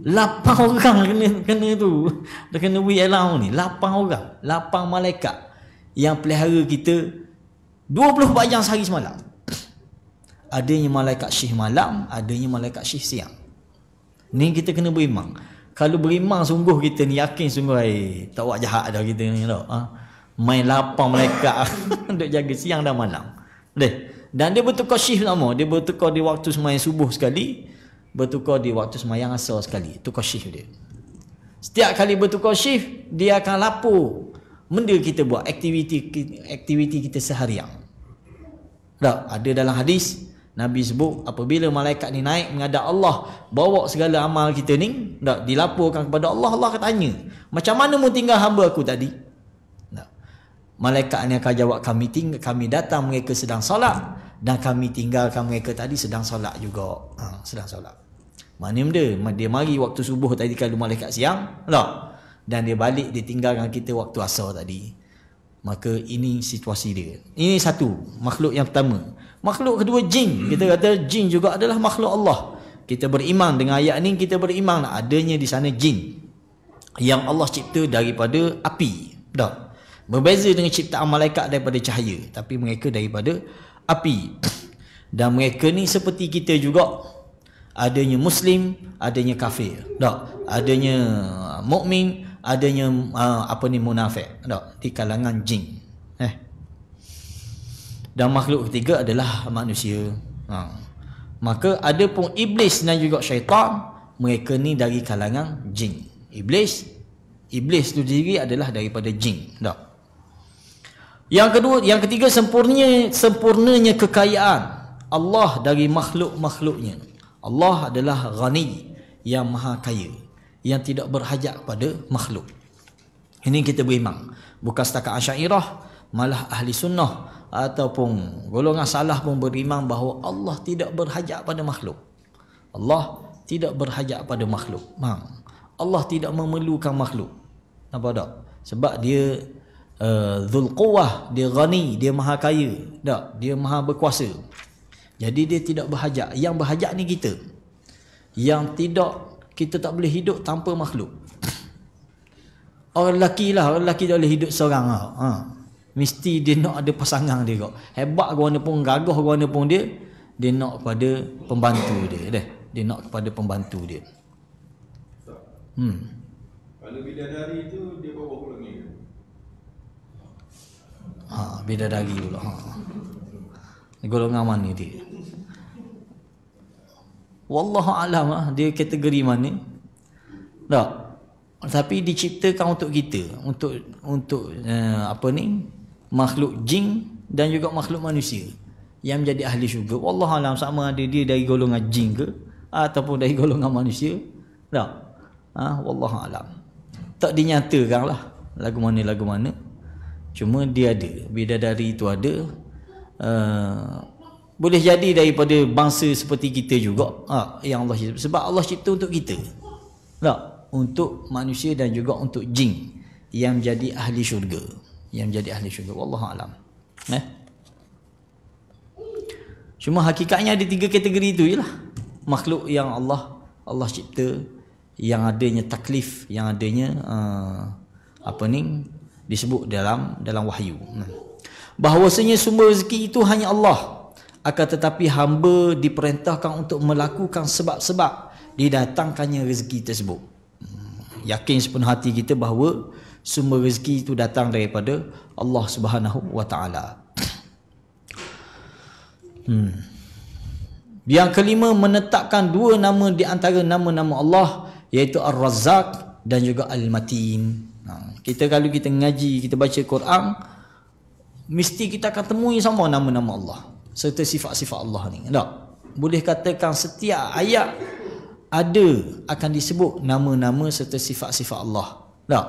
8 orang kena tu. Dah kena we allow ni. 8 orang. 8 malaikat yang pelihara kita 24 jam sehari semalam. Adanya malaikat shift malam, adanya malaikat shift siang. Ni kita kena beriman. Kalau beriman sungguh kita ni, yakin sungguh tak buat jahat dah kita ni tau. Main 8 malaikat untuk jaga siang dan malam. Dan dia bertukar shift sama. Dia bertukar di waktu sembahyang subuh sekali, bertukar di waktu sembahyang asar sekali. Tukar shift dia. Setiap kali bertukar shift, dia akan lapor benda kita buat, aktiviti kita seharian. Ada dalam hadis Nabi sebut apabila malaikat ni naik menghadap Allah, bawa segala amal kita ni, dilaporkan kepada Allah. Allah akan tanya, macam mana mu tinggal hamba aku tadi? Malaikat ni akan jawab, kami datang mereka sedang solat, dan kami tinggalkan mereka tadi sedang solat juga. Sedang solat. Mana benda? Dia mari waktu subuh tadi kalau malaikat siang, dan dia balik, dia tinggalkan kita waktu asar tadi. Maka ini situasi dia. Ini satu, makhluk yang pertama. Makhluk kedua, jin. Kita kata jin juga adalah makhluk Allah. Kita beriman dengan ayat ni, kita beriman adanya di sana jin yang Allah cipta daripada api. Berbeza dengan ciptaan malaikat daripada cahaya, tapi mereka daripada api. Dan mereka ni seperti kita juga, adanya muslim, adanya kafir, adanya mukmin, adanya munafik, di kalangan jin. Dan makhluk ketiga adalah manusia. Maka ada pun iblis dan juga syaitan, mereka ni dari kalangan jin. Iblis tu sendiri adalah daripada jin. Yang ketiga, sempurnanya kekayaan Allah dari makhluk-makhluknya. Allah adalah Ghani, yang maha kaya, yang tidak berhajat pada makhluk. Ini kita beriman. Bukan setakat Asy'ariyah, malah ahli sunnah ataupun golongan salah pun beriman bahawa Allah tidak berhajat pada makhluk. Allah tidak berhajat pada makhluk. Allah tidak memerlukan makhluk. Nampak tak? Sebab dia Dzul Quwwah, dia Ghani, dia maha kaya, dia maha berkuasa. Jadi dia tidak berhajat. Yang berhajat ni kita. Yang tidak, kita tak boleh hidup tanpa makhluk. Orang lelaki lah, orang lelaki tak boleh hidup seorang lah. Mesti dia nak ada pasangan dia kok. Hebat ke mana pun, gagah ke mana pun dia nak kepada pembantu dia. Dia nak kepada pembantu dia. Kalau bidadari tu dia bawa pulang ni. Bidadari pula. Golongan mana dia? Wallahu alam dia kategori mana? Tak. Tapi diciptakan untuk kita, untuk makhluk jin dan juga makhluk manusia yang menjadi ahli syurga. Wallahu alam, sama ada dia dari golongan jin ke ataupun dari golongan manusia. Tak. Wallahu alam. Tak dinyatakan lah lagu mana. Cuma dia ada, bidadari itu ada. Boleh jadi daripada bangsa seperti kita juga. Yang Allah cipta. Sebab Allah cipta untuk kita. Tak. Untuk manusia dan juga untuk jin yang menjadi ahli syurga. Wallahu alam. Cuma hakikatnya ada 3 kategori itu jelah. Makhluk yang Allah cipta, yang adanya taklif, yang adanya disebut dalam wahyu. Bahawasanya sumber rezeki itu hanya Allah, akan tetapi hamba diperintahkan untuk melakukan sebab-sebab didatangkannya rezeki tersebut. Yakin sepenuh hati kita bahawa sumber rezeki itu datang daripada Allah Subhanahu wa taala. Yang kelima, menetapkan 2 nama di antara nama-nama Allah, iaitu Ar-Razzaq dan juga Al-Matin. Kita kalau kita ngaji, kita baca Quran, mesti kita akan temui sama nama-nama Allah serta sifat-sifat Allah ni. Tak? Boleh katakan setiap ayat ada akan disebut nama-nama serta sifat-sifat Allah. Tak?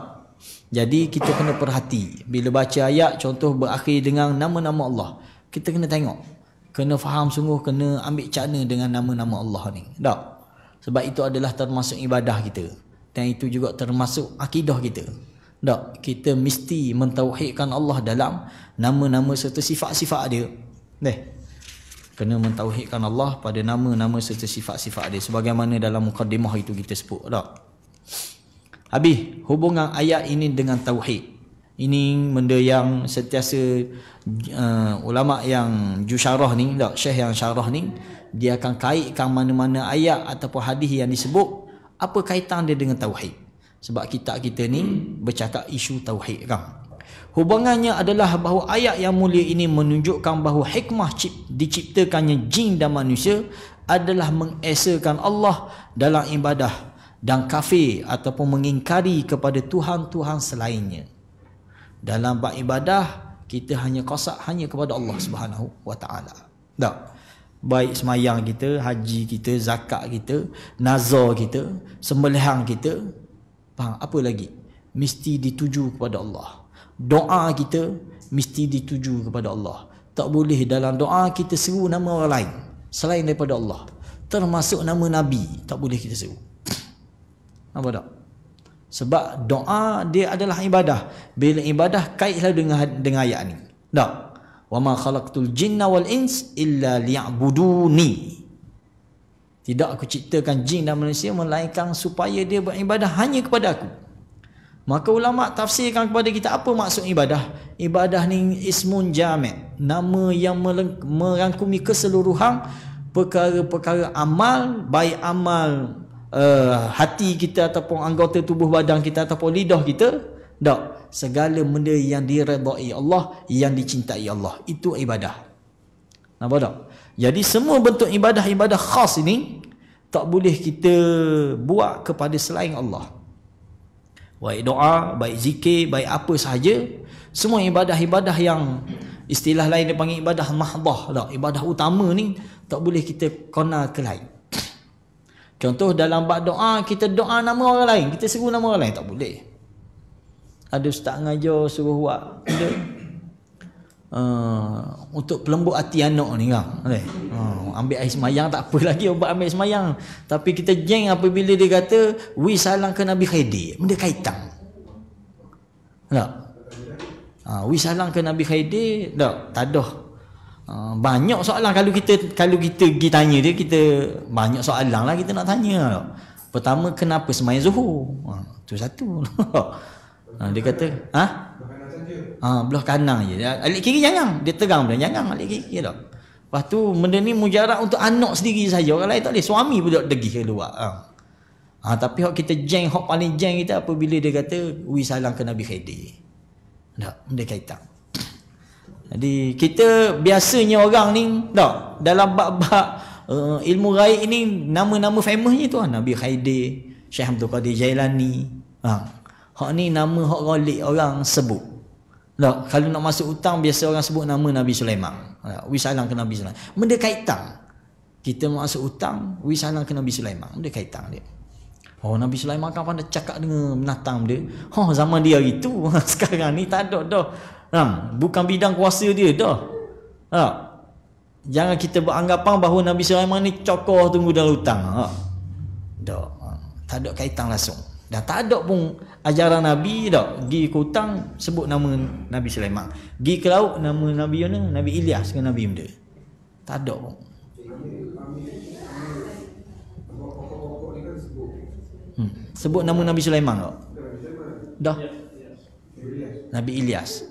Jadi kita kena perhati bila baca ayat contoh berakhir dengan nama-nama Allah. Kita kena tengok, kena faham sungguh, kena ambil cakna dengan nama-nama Allah ni. Tak? Sebab itu adalah termasuk ibadah kita, dan itu juga termasuk akidah kita. Tak? Kita mesti mentauhidkan Allah dalam nama-nama serta sifat-sifat dia. Kena mentauhidkan Allah pada nama-nama serta sifat-sifat dia, sebagaimana dalam mukaddimah itu kita sebut. Tak? Habis hubungan ayat ini dengan tauhid. Ini benda yang sentiasa ulama yang jusyarah ni, tak, syekh yang syarah ni, dia akan kaitkan mana-mana ayat ataupun hadis yang disebut, apa kaitan dia dengan tauhid. Sebab kita ni bercakap isu tauhid kan. Hubungannya adalah bahawa ayat yang mulia ini menunjukkan bahawa hikmah diciptakannya jin dan manusia adalah mengesakan Allah dalam ibadah dan kafir ataupun mengingkari kepada Tuhan-Tuhan selainnya. Dalam bab ibadah kita hanya qasad hanya kepada Allah Subhanahu wa taala. Tak? Baik semayang kita, haji kita, zakat kita, nazar kita, sembelihan kita, faham, apa lagi? Mesti dituju kepada Allah. Doa kita mesti dituju kepada Allah. Tak boleh dalam doa kita seru nama orang lain selain daripada Allah. Termasuk nama Nabi tak boleh kita seru. Apa tak? Sebab doa dia adalah ibadah. Bila ibadah kaitlah dengan ayat ni. Tak? Wa ma khalaqtul jinna wal ins illa liya'buduni. Tidak aku ciptakan jin dan manusia melainkan supaya dia beribadah hanya kepada aku. Maka ulama tafsirkan kepada kita apa maksud ibadah. Ibadah ni ismun jami', nama yang merangkumi keseluruhan perkara-perkara amal, baik amal hati kita ataupun anggota tubuh badan kita ataupun lidah kita. Tak, segala benda yang diredai Allah, yang dicintai Allah, itu ibadah. Nampak tak? Jadi semua bentuk ibadah-ibadah khas ini tak boleh kita buat kepada selain Allah. Baik doa, baik zikir, baik apa sahaja, semua ibadah-ibadah yang istilah lain dia panggil ibadah mahdah, tak? Ibadah utama ni tak boleh kita kona ke lain. Contoh dalam bab doa, kita doa nama orang lain, kita seru nama orang lain, tak boleh. Ada ustaz ngajar suruh buat benda untuk pelembut hati anak ni kan. Ambil air semayang tak apa lagi, buat ambil semayang. Tapi kita jeng apabila dia kata wi salam ke Nabi Khaidir, benda kaitan. Tak? Wi salam ke Nabi Khaidir, tak ada. Banyak soalan kalau kita pergi tanya dia, kita banyak soalan lah kita nak tanya. Pertama, kenapa semayang Zuhur? Tu satu. Dia kata, Makanan saja. belah kanan je. Alik kiri jangan. Dia terang dia jangan alik kiri dah. Lepas tu benda ni mujarab untuk anak sendiri saja. Orang lain tak boleh. Suami pun tak degih keluar. Tapi hak kita jeng, hak paling jeng kita apabila dia kata wi salam ke Nabi Khidir. Tak, benda kaitan. Jadi kita biasanya orang ni tak dalam bab-bab ilmu ghaib ni nama-nama famousnya tu Nabi Khidir, Syekh Abdul Qadir Jailani. Hak ni nama hak ghalib orang sebut. Tak, kalau nak masuk hutang biasa orang sebut nama Nabi Sulaiman. Wi salam ke Nabi Sulaiman. Benda kaitan. Kita masuk hutang, wi salam ke Nabi Sulaiman. Benda kaitan dia. Nabi Sulaiman kan pandai cakap dengan binatang dia. Zaman dia itu. Sekarang ni tak ada dah. Bukan bidang kuasa dia dah. Jangan kita beranggapan bahawa Nabi Sulaiman ni cokoh tunggu dalam hutang. Tak ada kaitan langsung. Dan tak ada pun ajaran Nabi tak. Pergi ke hutang sebut nama Nabi Sulaiman. Pergi ke laut nama Nabi mana? Nabi Ilyas ke Nabi Muda. Tak ada pun. Pokok-pokok ni kan sebut. Sebut nama Nabi Sulaiman tak? Dah. Nabi Ilyas.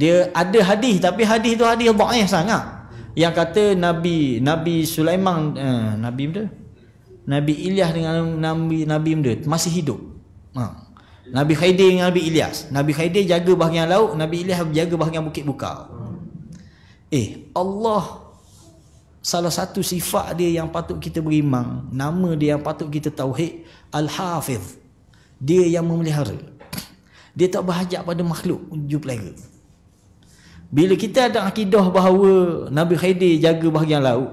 Dia ada hadis tapi hadis tu hadis dhaif sangat. Yang kata Nabi Sulaiman Nabi Muda. Nabi Ilyas dengan Nabi Muda masih hidup. Nabi Khidir dengan Nabi Ilyas. Nabi Khidir jaga bahagian laut, Nabi Ilyas jaga bahagian bukit buka. Allah salah satu sifat dia yang patut kita beriman, nama dia yang patut kita tauhid, Al-Hafiz. Dia yang memelihara. Dia tak berhajat pada makhluk unjuk pelera. Bila kita ada akidah bahawa Nabi Khidir jaga bahagian laut,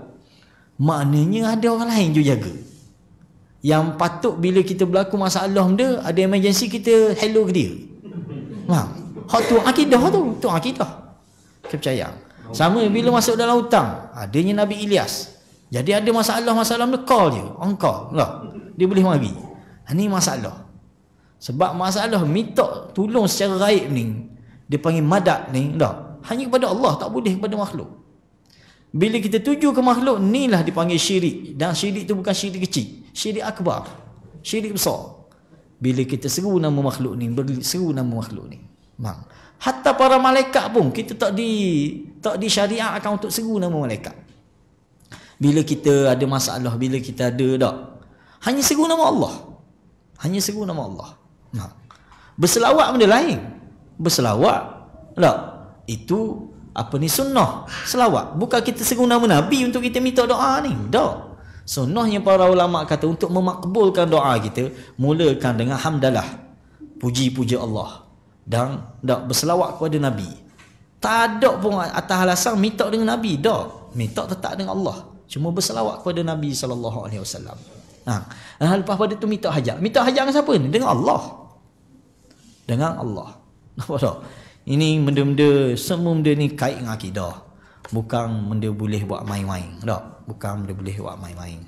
maknanya ada orang lain juga jaga. Yang patut bila kita berlaku masalah dia, ada emergency kita hello ke dia. Hak tu akidah tu. Tu akidah. Kepercayaan. Sama bila masuk dalam hutang, adanya Nabi Ilyas. Jadi ada masalah-masalah dia call je. On call lah. Dia boleh mari. Ini masalah. Sebab masalah minta tolong secara gaib ni, dia panggil madad ni dah. Hanya kepada Allah, tak boleh kepada makhluk. Bila kita tuju ke makhluk, inilah dipanggil syirik. Dan syirik tu bukan syirik kecil. Syirik akbar. Syirik besar. Bila kita seru nama makhluk ni, seru nama makhluk ni. Hatta para malaikat pun, kita tak disyariatkan untuk seru nama malaikat. Bila kita ada masalah, bila kita ada tak, hanya seru nama Allah. Hanya seru nama Allah. Berselawat benda lain. Berselawat tak, itu apa ni sunnah selawat. Bukan kita seru nama Nabi untuk kita minta doa ni. Tak. Sunnahnya para ulama kata untuk memakbulkan doa kita, mulakan dengan hamdalah, puji-puji Allah, dan tak berselawat kepada Nabi. Tak ada pun atas alasan minta dengan Nabi. Tak. Minta tetap dengan Allah. Cuma berselawat kepada Nabi SAW. Lepas pada tu minta hajat. Minta hajat dengan siapa ni? Dengan Allah. Dengan Allah. Nampak tak? Ini benda-benda, semua benda ni kait dengan akidah. Bukan benda boleh buat main-main. Tak? Bukan benda boleh buat main-main.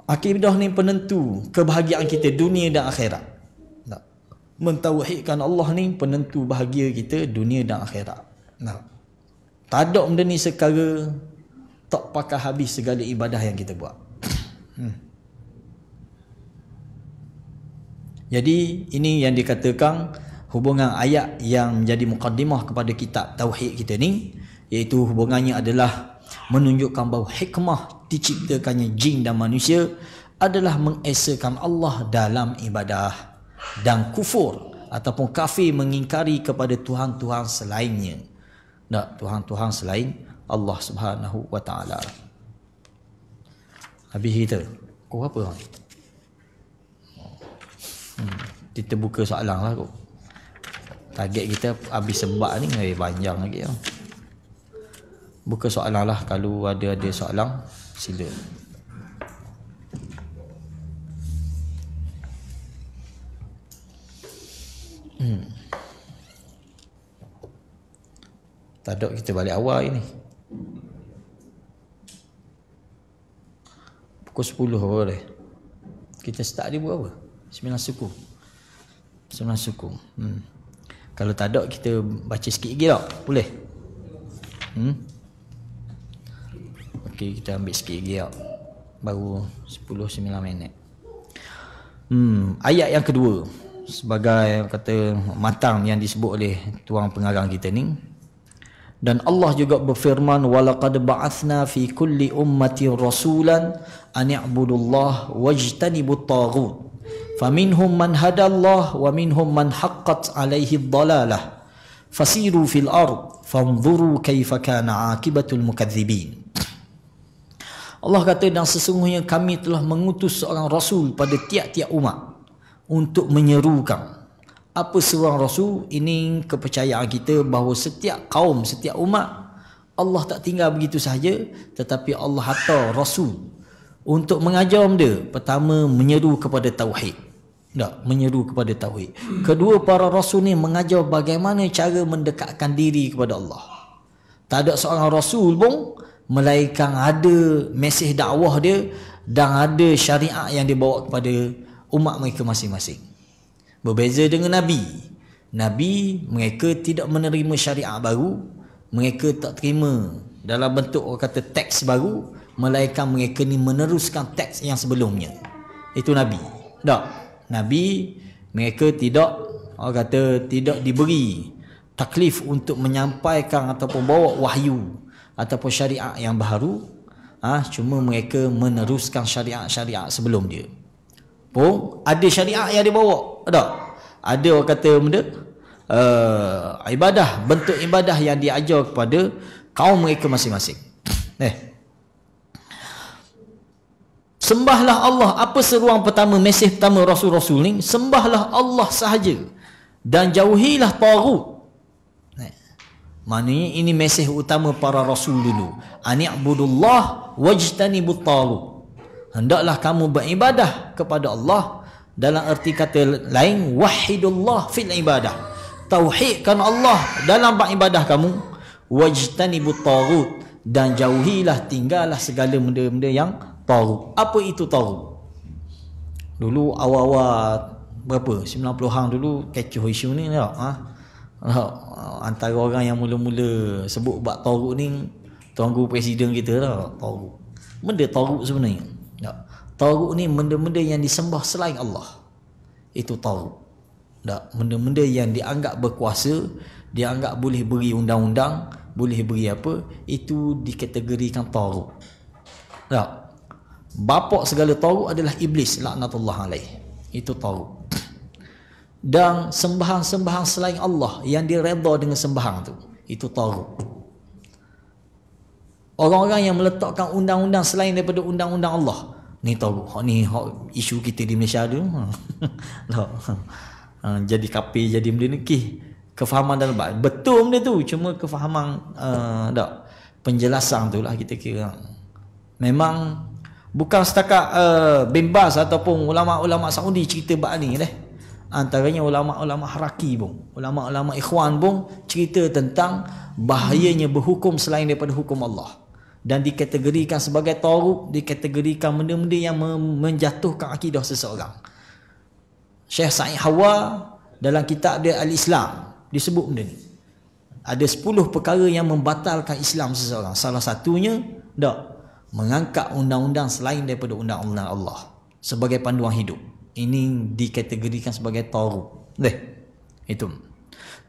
Akidah ni penentu kebahagiaan kita dunia dan akhirat. Tak? Mentauhidkan Allah ni penentu bahagia kita dunia dan akhirat. Tak? Tak ada benda ni sekara tak pakai habis segala ibadah yang kita buat. Jadi ini yang dikatakan hubungan ayat yang menjadi mukaddimah kepada kitab tauhid kita ni, iaitu hubungannya adalah menunjukkan bahawa hikmah diciptakannya jin dan manusia adalah mengesakan Allah dalam ibadah, dan kufur ataupun kafir mengingkari kepada Tuhan-Tuhan selainnya. Tak, Tuhan-Tuhan selain Allah Subhanahu wa taala. Habis kita. Kau apa? Kita buka soalan lah kau. Target kita habis sebab ni panjang lagi. Buka soalan lah. Kalau ada soalan, sila. Tak ada, kita balik awal ini. Pukul 10 boleh. Kita start dia buat apa? 9 suku. Kalau tak ada, kita baca sikit lagi tak? Boleh? Okey, kita ambil sikit lagi tak? Baru 10-9 minit. Ayat yang kedua. sebagai kata matang yang disebut oleh tuan pengarang kita ni. Dan Allah juga berfirman, walaqad ba'athna fi kulli ummatin rasulan an i'budullah wajtanibut taghut faminhum man hadallah wa minhum man haqqat alaihi dhalalah fasiru fil ard fanzuru kaifa kana akibatul mukadzibin. Allah kata, dan sesungguhnya kami telah mengutus seorang rasul pada tiap-tiap umat untuk menyerukan. Apa seorang rasul? Ini kepercayaan kita bahawa setiap kaum, setiap umat, Allah tak tinggal begitu sahaja, tetapi Allah hantar rasul untuk mengajar dia. Pertama, menyeru kepada tauhid. Tak, menyeru kepada tauhid. Kedua, para rasul ni mengajar bagaimana cara mendekatkan diri kepada Allah. Tak ada seorang rasul pun melainkan ada mesej dakwah dia dan ada syariat yang dibawa kepada umat mereka masing-masing. Berbeza dengan Nabi. Nabi, mereka tidak menerima syariat baru. Mereka tak terima dalam bentuk orang kata teks baru, melainkan mereka ni meneruskan teks yang sebelumnya. Itu Nabi. Tak. Nabi, mereka tidak, orang kata, tidak diberi taklif untuk menyampaikan ataupun bawa wahyu ataupun syariat yang baru. Cuma mereka meneruskan syariat-syariat sebelum dia. Pun ada syariat yang dibawa. Ada orang kata benda ibadah, bentuk ibadah yang diajar kepada kaum mereka masing-masing. Sembahlah Allah. Apa seruan pertama, mesej pertama rasul-rasul ni? Sembahlah Allah sahaja dan jauhilah taghut. Maknanya ini mesej utama para rasul dulu. Ani'budullah wajtanibut taghut. Hendaklah kamu beribadah kepada Allah. Dalam erti kata lain, wahidullah fil ibadah. Tauhidkan Allah dalam beribadah kamu. Wajtanibut taghut, dan jauhilah, tinggallah segala benda-benda yang taghut. Apa itu taghut? Dulu awal-awal berapa? 90-an dulu kecoh isu ni tak? Antara orang yang mula-mula sebut bab taghut ni Tuan Guru Presiden kita tak? Taghut. Benda taghut sebenarnya. Taghut ni benda-benda yang disembah selain Allah. Itu taghut. Benda-benda yang dianggap berkuasa, dianggap boleh beri undang-undang, boleh beri apa, itu dikategorikan taghut. Bapak segala taghut adalah iblis, laknatullah alaih. Itu taghut. Dan sembahan-sembahan selain Allah yang direda dengan sembahan tu, itu taghut. Orang-orang yang meletakkan undang-undang selain daripada undang-undang Allah, ni taghut. Ni isu kita di Malaysia tu. Jadi kafir, jadi benda ni kefahaman dalam betul benda tu, cuma kefahaman penjelasan tu lah kita kira. Memang bukan setakat bin Baz ataupun ulama-ulama Saudi cerita bab ni deh. Antaranya ulama-ulama Haraki pun, ulama-ulama Ikhwan pun cerita tentang bahayanya berhukum selain daripada hukum Allah, dan dikategorikan sebagai taghut, dikategorikan benda-benda yang menjatuhkan akidah seseorang. Syekh Sa'id Hawa dalam kitab dia Al-Islam disebut benda ni. Ada 10 perkara yang membatalkan Islam seseorang. Salah satunya mengangkat undang-undang selain daripada undang-undang Allah sebagai panduan hidup. Ini dikategorikan sebagai taghut. Itu.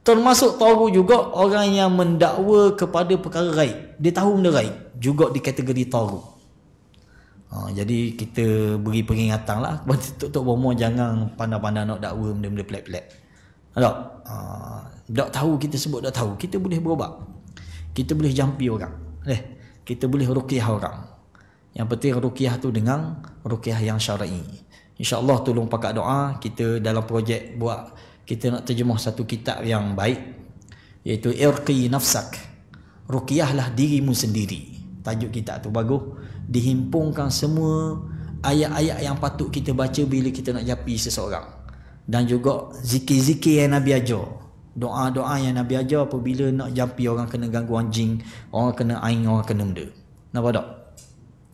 Termasuk taghut juga orang yang mendakwa kepada perkara ghaib. Dia tahu benda ghaib, juga dikategori taghut. Jadi kita beri peringatan lah kepada Tok Bomo, jangan pandai-pandai nak dakwa benda-benda pelik-pelik. Tak tahu kita sebut tak tahu, kita boleh berubat. Kita boleh jampi orang. Kita boleh ruqyah orang. Yang penting ruqyah tu dengan ruqyah yang syar'i. InsyaAllah tolong pakat doa. Kita dalam projek buat, kita nak terjemah satu kitab yang baik, iaitu Irqi Nafsak, ruqyahlah dirimu sendiri. Tajuk kitab tu bagus. Dihimpunkan semua ayat-ayat yang patut kita baca bila kita nak japi seseorang, dan juga zikir-zikir yang Nabi ajar, doa-doa yang Nabi ajar apabila nak japi orang kena gangguan jin, orang kena ain, orang kena benda. Nampak tak?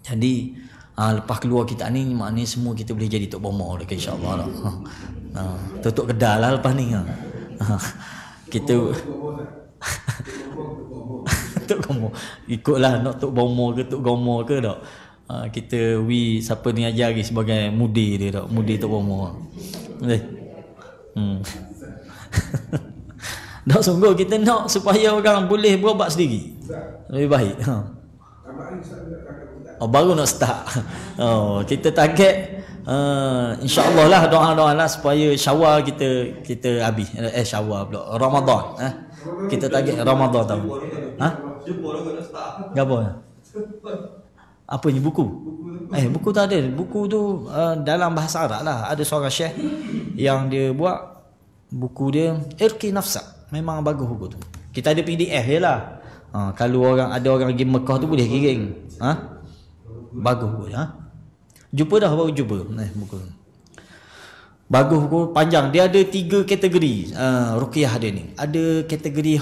Jadi lepas keluar kitab ni, maknanya semua kita boleh jadi Tok Bomo dah, insya-Allah. Tutup kedai lah lepas ni. Kita Tok Bomo ikutlah, nak Tok Bomo ke Tok Gomo ke tak. Kita siapa ni ajar lagi sebagai mudi dia tak, mudi Tok Bomo. Tak sungguh kita nak supaya orang boleh berubat sendiri. Lebih baik. Oh, baru nak start. Oh, kita target insya-Allah lah, doa-doa lah supaya Syawal kita habis. Syawal pula. Ramadan. Kita target Ramadan tahun. Jumpa dah nak start. Gapo? Apa ni buku? Buku tak ada. Buku tu dalam bahasa Arab lah. Ada seorang syekh yang dia buat buku dia Irqi Nafsak. Memang bagus buku tu. Kita ada PDF je lah. Kalau ada orang pergi Mekah tu boleh kirim. Bagus buku. Jumpa dah, baru jumpa buku. Bagus buku, panjang. Dia ada 3 kategori ruqyah dia ni. Ada kategori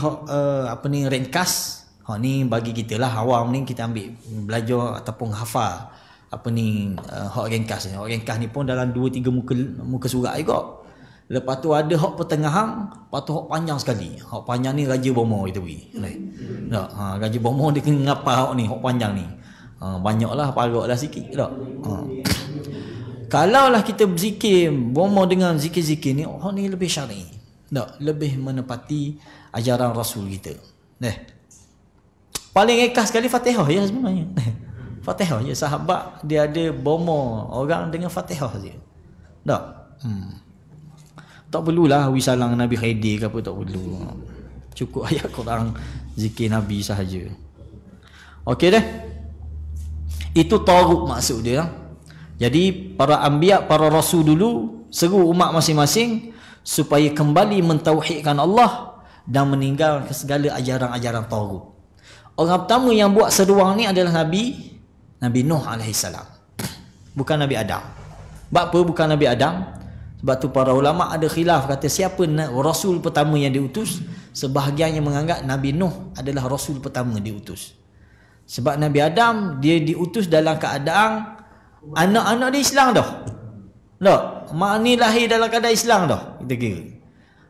ringkas. Ni bagi kita lah awam ni, kita ambil belajar ataupun hafal hak ringkas ni. Hak ringkas ni pun dalam 2-3 muka surat juga. Lepas tu ada hak pertengahan, lepas tu hak panjang sekali. Hak panjang ni Raja Bomo kita beri. Tak, Raja Bomo dia kena ngapa hak ni, hak panjang ni. Banyaklah, paroklah sikit tak. Kalaulah kita berzikir Bomo dengan zikir-zikir ni, hak ni lebih syar'i. Tak, lebih menepati ajaran Rasul kita. Paling ringkas sekali Fatihah ya sebenarnya. Fatihah je, sahabat dia ada Bomo orang dengan Fatihah saja. Tak. Tak perlulah wisalang Nabi Khaidir ke apa, tak perlu. Cukup ayat Quran, zikir Nabi sahaja. Okey dah. Itu taghut maksud dia. Jadi para anbiya, para rasul dulu seru umat masing-masing supaya kembali mentauhidkan Allah dan meninggalkan segala ajaran-ajaran taghut. Orang pertama yang buat seruang ni adalah Nabi Nuh AS. Bukan Nabi Adam. Sebab apa bukan Nabi Adam? Sebab tu para ulama ada khilaf kata siapa rasul pertama yang diutus. Sebahagian yang menganggap Nabi Nuh adalah rasul pertama diutus. Sebab Nabi Adam dia diutus dalam keadaan anak-anak dia Islam dah. Tak, mak ni lahir dalam keadaan Islam dah, kita kira.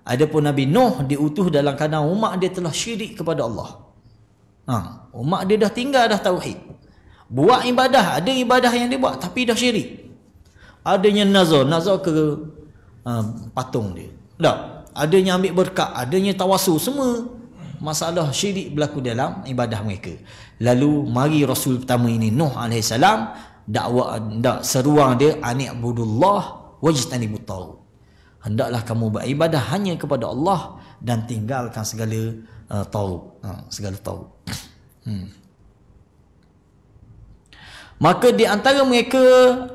Adapun Nabi Nuh diutus dalam keadaan umat dia telah syirik kepada Allah. Umat dia dah tinggal dah tauhid. Buat ibadah, ada ibadah yang dia buat tapi dah syirik. Adanya nazar ke patung dia. Tak, adanya ambil berkat, adanya tawasul, semua masalah syirik berlaku dalam ibadah mereka. Lalu mari rasul pertama ini Nuh AS dakwah seruang dia ani'budullah wajtanibut taghut. Hendaklah kamu beribadah hanya kepada Allah dan tinggalkan segala taghut. Segala taghut. Maka di antara mereka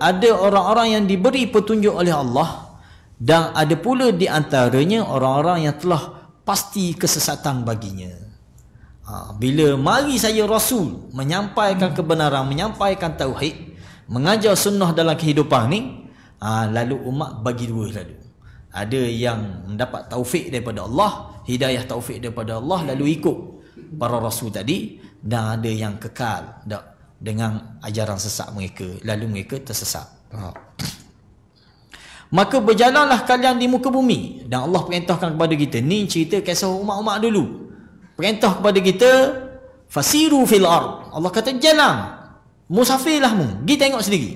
ada orang-orang yang diberi petunjuk oleh Allah dan ada pula di antaranya orang-orang yang telah pasti kesesatan baginya. Bila mari saya Rasul menyampaikan kebenaran, menyampaikan tauhid, mengajar sunnah dalam kehidupan ni, lalu umat bagi dua lalu. Ada yang mendapat taufik daripada Allah, hidayah taufik daripada Allah, lalu ikut para Rasul tadi, dan ada yang kekal dengan ajaran sesat mereka, lalu mereka tersesat. Maka berjalanlah kalian di muka bumi, dan Allah perintahkan kepada kita. Ni cerita kisah umat-umat dulu. Perintah kepada kita, fasiru fil ard. Allah kata jalan, musafirlah mu, pergi tengok sendiri.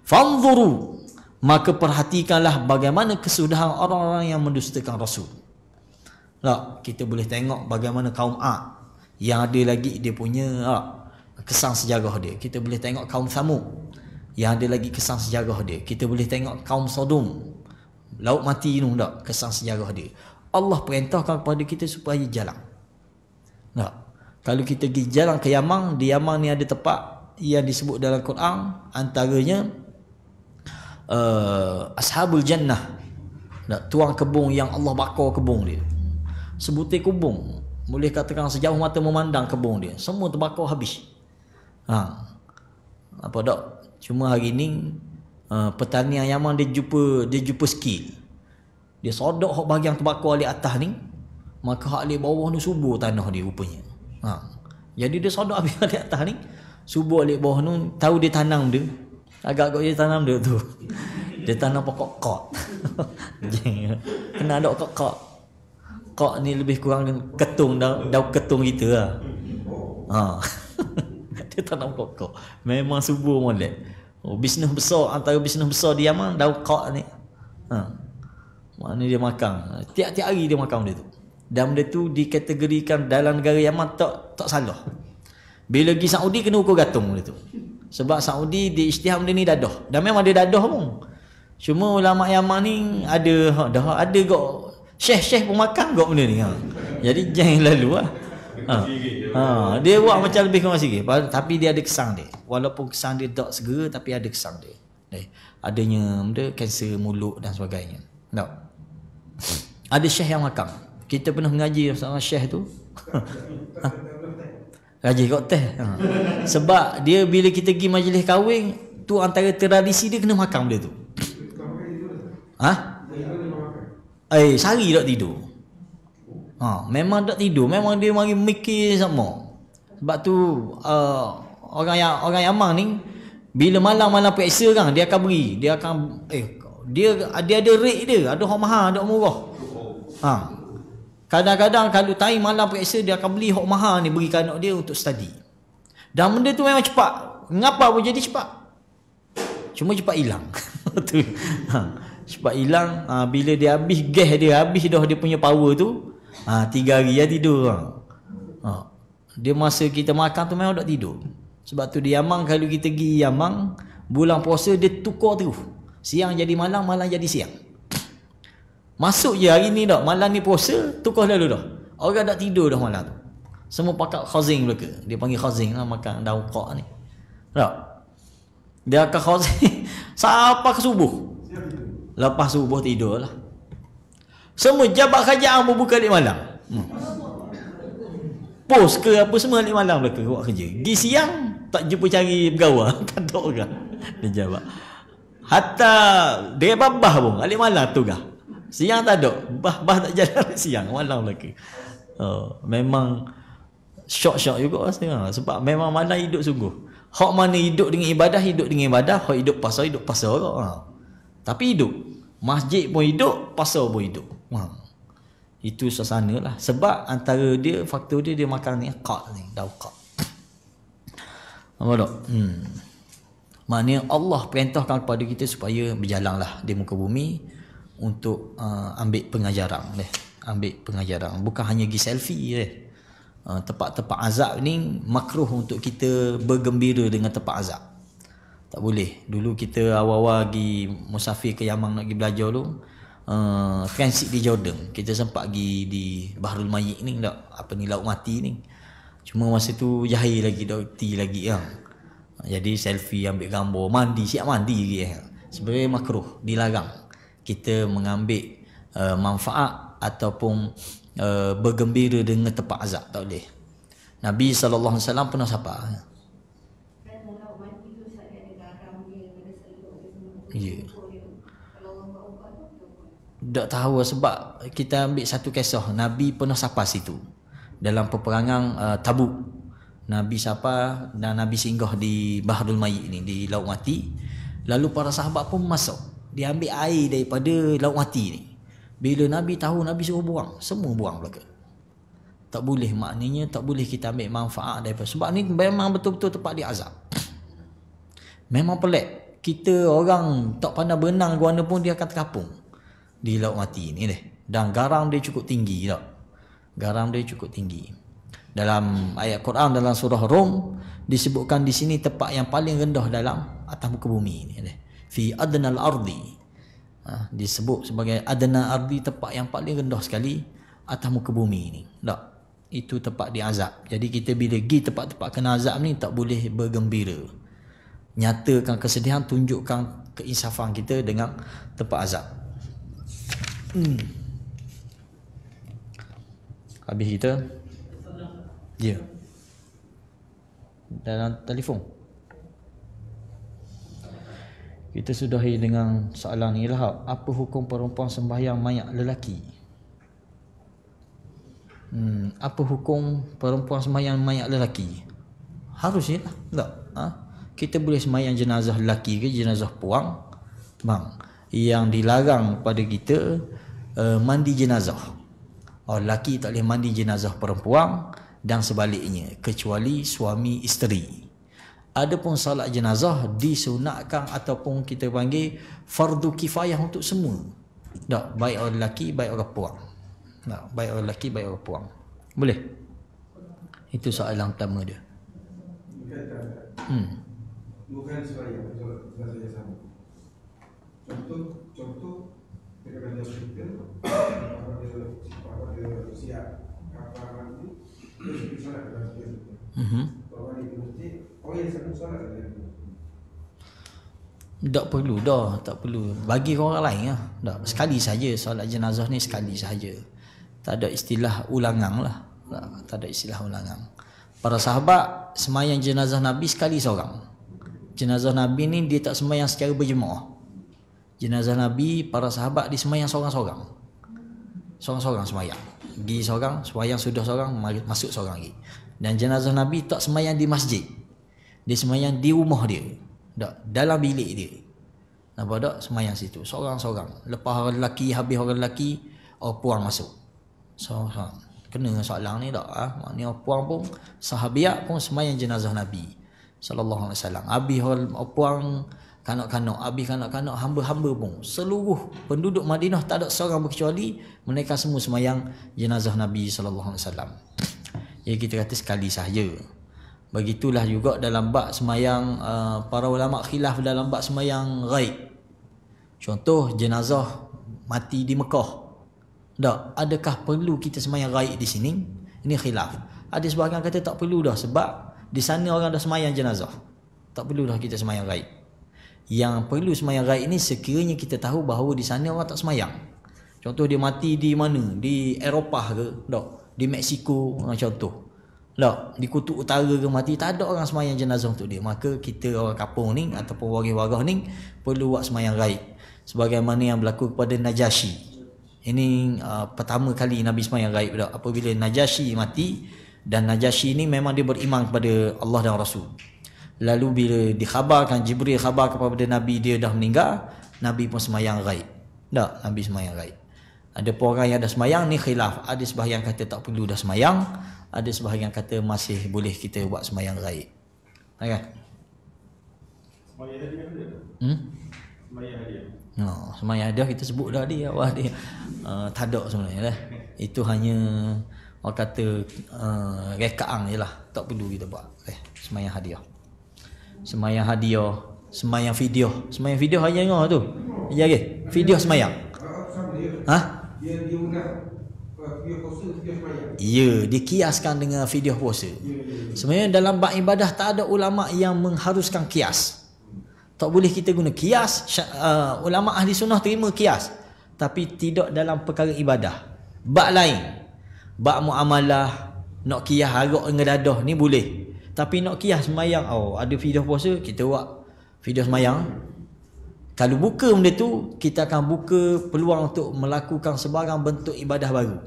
Fanzuru, maka perhatikanlah bagaimana kesudahan orang-orang yang mendustakan Rasul. Tak, kita boleh tengok bagaimana kaum Ad yang ada lagi dia punya kesan sejarah dia. Kita boleh tengok kaum Samud yang ada lagi kesan sejarah dia. Kita boleh tengok kaum Sodom, laut mati tu, tak, kesan sejarah dia. Allah perintahkan kepada kita supaya jalan. Tak, kalau kita pergi jalan ke Yaman, di Yaman ni ada tempat yang disebut dalam Quran, antaranya Ashabul Jannah. Tak, tuang kebun yang Allah bakar kebun dia. Sebutir kebun, boleh katakan sejauh mata memandang kebun dia, semua terbakar habis. Apa tak? Cuma hari ni petani Yaman dia jumpa skill. Dia sodok hak bahagian terbakar di atas ni, maka hak di bawah ni subur tanah dia rupanya. Jadi dia sodok habis di atas ni, subur di bawah ni, tahu dia tanam dia. Agak-agak dia tanam dia tu. Dia tanam pokok kok. Kena ada kok. Kok ni lebih kurang ketung daun ketung kita lah. Dia tanam pokok. Memang subur molek. Bisnes besar, antara bisnes besar di Yaman daun kok ni. Maknanya dia makan. Tiap-tiap hari dia makan benda tu. Dan benda tu dikategorikan dalam negara Yaman tak salah. Bila pergi Saudi kena ukur gantung benda tu. Sebab Saudi dia isytihad benda ni dadah. Dan memang dia dadah pun. Cuma ulama Yaman ni ada kok syekh-syekh pun makan kok benda ni. Jadi jangan lalu lah. Dia buat macam lebih kurang sikit. Tapi dia ada kesan dia. Walaupun kesan dia tak segera tapi ada kesan dia. Adanya benda kanser mulut dan sebagainya. Tak. Ada syekh yang makan. Kita pernah mengaji sama syekh tu. Ngaji kat teh. Sebab dia bila kita pergi majlis kahwin tu antara tradisi dia kena makan benda tu. Sehari tak tidur. Memang tak tidur. Memang dia mari mikir sama. Sebab tu orang Yaman ni bila malam-malam periksa kan dia akan beri. Dia akan dia ada rate dia. Ada hok mahal, ada hok murah. Kadang-kadang kalau time malam periksa dia akan beli hok mahal ni berikan anak dia untuk study. Dan benda tu memang cepat. Ngapa pun jadi cepat. Cuma cepat hilang. Cepat hilang. Bila dia habis gas dia, habis dah dia punya power tu. 3 hari dia tidur. Dia masa kita makan tu memang tak tidur. Sebab tu di Yaman kalau kita pergi Yaman bulan puasa dia tukar terus. Siang jadi malam, malam jadi siang. Masuk je hari ni dah, malam ni puasa, tukar lalu dah. Orang tak tidur dah malam tu. Semua pakat khazing mereka. Dia panggil khazing lah makan daun qaq ni. Tak? Dia akan khazing sampai ke subuh. Lepas subuh tidur lah. Semua jabat kerajaan pun buka di malam. Pos ke apa semua di malam mereka buat kerja. Pergi siang tak jumpa cari pegawai. Tak ada orang. Dia jabat. Hatta dia babah pun alik malam tu kah. Siang tak ada. Bah tak jalan siang, malam lagi. Memang syok-syok juga rasanya. Sebab memang malam hidup sungguh. Hak mana hidup dengan ibadah, hak hidup pasar juga. Tapi hidup. Masjid pun hidup, pasar pun hidup. Itu suasana lah. Sebab antara dia, faktor dia makan ni qaq ni, daun qaq. Apa tak? Maknanya Allah perintahkan kepada kita supaya berjalanlah di muka bumi untuk ambil pengajaran. Ambil pengajaran. Bukan hanya pergi selfie. Tempat-tempat azab ni makruh untuk kita bergembira dengan tempat azab. Tak boleh. Dulu kita awal-awal pergi musafir ke Yaman nak pergi belajar tu, transit di Jordan. Kita sempat pergi di Bahrul Mayit ni, Laut Mati ni. Cuma masa tu jahil lagi, dokti lagi . Jadi selfie, ambil gambar, mandi, siap mandi lagi . Sebenarnya makruh, dilarang kita mengambil manfaat ataupun bergembira dengan tempat azab. Tak boleh. Nabi SAW pernah sapa. Ya. Tak tahu sebab kita ambil satu kisah. Nabi pernah sapa situ dalam peperangan Tabuk. Nabi sapa dan Nabi singgah di Bahrul Mayit ni, di Laut Mati. Lalu para sahabat pun masuk. Dia ambil air daripada Laut Mati ni. Bila Nabi tahu, Nabi suruh buang. Semua buang belaka. Tak boleh, maknanya tak boleh kita ambil manfaat daripada. Sebab ni memang betul-betul tempat dia azab. Memang pelik. Kita orang tak pandai berenang ke mana pun dia akan terkapung di Laut Mati ni . Dan garam dia cukup tinggi tak? Garam dia cukup tinggi. Dalam ayat Quran dalam surah Rum disebutkan di sini tempat yang paling rendah dalam atas muka bumi ni . Fi adnal ardi. Disebut sebagai adna ardi, tempat yang paling rendah sekali atas muka bumi ni. Tak? Itu tempat dia azab. Jadi kita bila pergi tempat-tempat kena azab ni tak boleh bergembira. Nyatakan kesedihan, tunjukkan keinsafan kita dengan tempat azab. Habis kita? Ya. Dalam telefon. Kita sudahi dengan soalan ni lah. Apa hukum perempuan sembahyang mayat lelaki? Apa hukum perempuan sembahyang mayat lelaki? Harusnya lah. Tak? Kita boleh sembahyang jenazah lelaki ke jenazah puang. Yang dilarang pada kita mandi jenazah. Lelaki tak boleh mandi jenazah perempuan dan sebaliknya kecuali suami isteri. Adapun salat jenazah disunatkan ataupun kita panggil fardu kifayah untuk semua. Tak, baik orang lelaki, baik orang perempuan. Tak, baik orang lelaki, baik orang perempuan. Boleh? Itu soalan pertama dia. Bukan sembahyang, solat saja sama. Contoh ketika dia berpikir, apa dia siap, apa nanti dia sudah solat dalam dia. Bahwa di masjid, yang satu solat saja. Tak perlu dah, tak perlu. Bagi orang lain lah. Tak, sekali saja solat jenazah ni, sekali saja. Tak ada istilah ulangan lah. Tak ada istilah ulangan. Para sahabat semayang jenazah Nabi sekali seorang. Jenazah Nabi ni dia tak semayang secara berjemaah. Jenazah Nabi, para sahabat dia semayang seorang-seorang. Seorang-seorang semayang. Pergi seorang, semayang sudah seorang, masuk seorang lagi. Dan jenazah Nabi tak semayang di masjid. Dia semayang di rumah dia. Tak, dalam bilik dia. Nampak tak? Semayang situ. Seorang-seorang. Lepas orang lelaki, habis orang lelaki, orang puang masuk. Seorang-seorang. Kena soalan ni tak? Maknanya orang puang pun, sahabiat pun semayang jenazah Nabi sallallahu alaihi wasallam. Habis orang puang, kanak-kanak, habis kanak-kanak, hamba-hamba pun, seluruh penduduk Madinah tak ada seorang berkecuali mereka semua semayang jenazah Nabi sallallahu alaihi wasallam. Jadi kita kata sekali sahaja. Begitulah juga dalam bab semayang, para ulama khilaf dalam bab semayang ghaib. Contoh jenazah mati di Mekah. Tak, adakah perlu kita semayang ghaib di sini? Ini khilaf. Ada sebahagian kata tak perlu dah sebab di sana orang dah semayang jenazah. Tak perlu dah kita semayang ghaib. Yang perlu semayang ghaib ni sekiranya kita tahu bahawa di sana orang tak semayang. Contoh dia mati di mana? Di Eropah ke? Tak. Di Mexico contoh. Tak. Di kutub utara ke mati, tak ada orang semayang jenazah untuk dia. Maka kita orang kampung ni ataupun warga-warga ni perlu buat semayang ghaib. Sebagaimana yang berlaku kepada Najasyi. Ini pertama kali Nabi semayang ghaib tak. Apabila Najasyi mati, dan Najasyi ni memang dia beriman kepada Allah dan Rasul. Lalu bila dikhabarkan, Jibril khabar kepada Nabi dia dah meninggal, Nabi pun semayang ghaib. Tak, Nabi semayang ghaib. Ada pun orang yang dah semayang ni khilaf. Ada sebahagian kata tak perlu dah semayang, ada sebahagian kata masih boleh kita buat semayang ghaib. Kan? Semayang hadiah ada tak? Semayang hadiah. No, semayang hadiah kita sebut dah dia awal dia. Tak ada sebenarnya lah. Itu hanya orang kata rekaang je lah. Tak perlu kita buat semayang hadiah. Semayang hadiah, semayang video. Semayang video hanya dengar tu. Ya ke? Video semayang. Dia undang video puasa, video semayang. Ya, dikiaskan dengan video puasa. Sebenarnya dalam bab ibadah tak ada ulama yang mengharuskan kias. Tak boleh kita guna kias. Ulama ahli sunnah terima kias, tapi tidak dalam perkara ibadah. Bab lain, bab muamalah, nak kias arak dengan dadah ni boleh. Tapi nak kias semayang, ada video puasa, kita buat video semayang. Kalau buka benda tu, kita akan buka peluang untuk melakukan sebarang bentuk ibadah baru.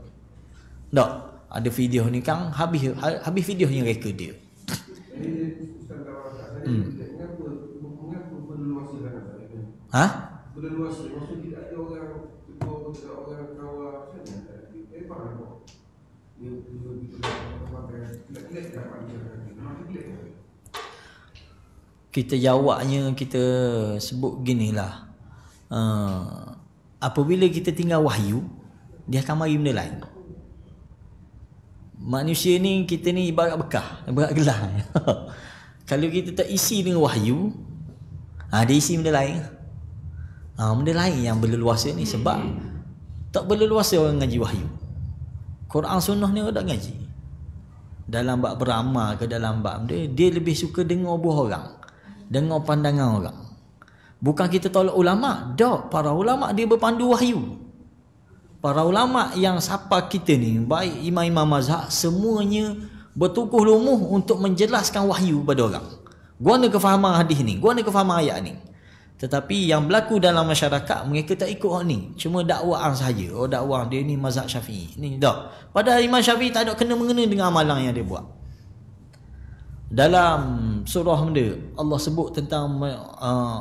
Tak, ada video ni kan habis video yang reka dia. Ha? Berluasa, maksud tidak ada orang kawal saja. Faham tak? Dia kita jawabnya, kita sebut ginilah. Apabila kita tinggal wahyu, dia akan mari benda lain. Manusia ni, kita ni ibarat bekah, ibarat gelas. Kalau kita tak isi dengan wahyu, dia isi benda lain. Benda lain yang berleluasa ni. Sebab tak berleluasa orang ngaji wahyu. Quran sunnah ni orang tak ngaji. Dalam bab beramal ke dalam bab dia lebih suka dengar buah orang, dengar pandangan orang. Bukan kita tolak ulama'. Tak, para ulama' dia berpandu wahyu. Para ulama' yang sapa kita ni, baik imam-imam mazhab, semuanya bertukuh lumuh untuk menjelaskan wahyu pada orang. Guna kefahaman hadis ni, guna kefahaman ayat ni. Tetapi yang berlaku dalam masyarakat, mereka tak ikut hak ni. Cuma dakwaan sahaja. Dakwah dia ni mazhab Syafi'i. Ni tak. Padahal Imam Syafi'i tak ada kena-mengena dengan amalan yang dia buat. Dalam surah benda, Allah sebut tentang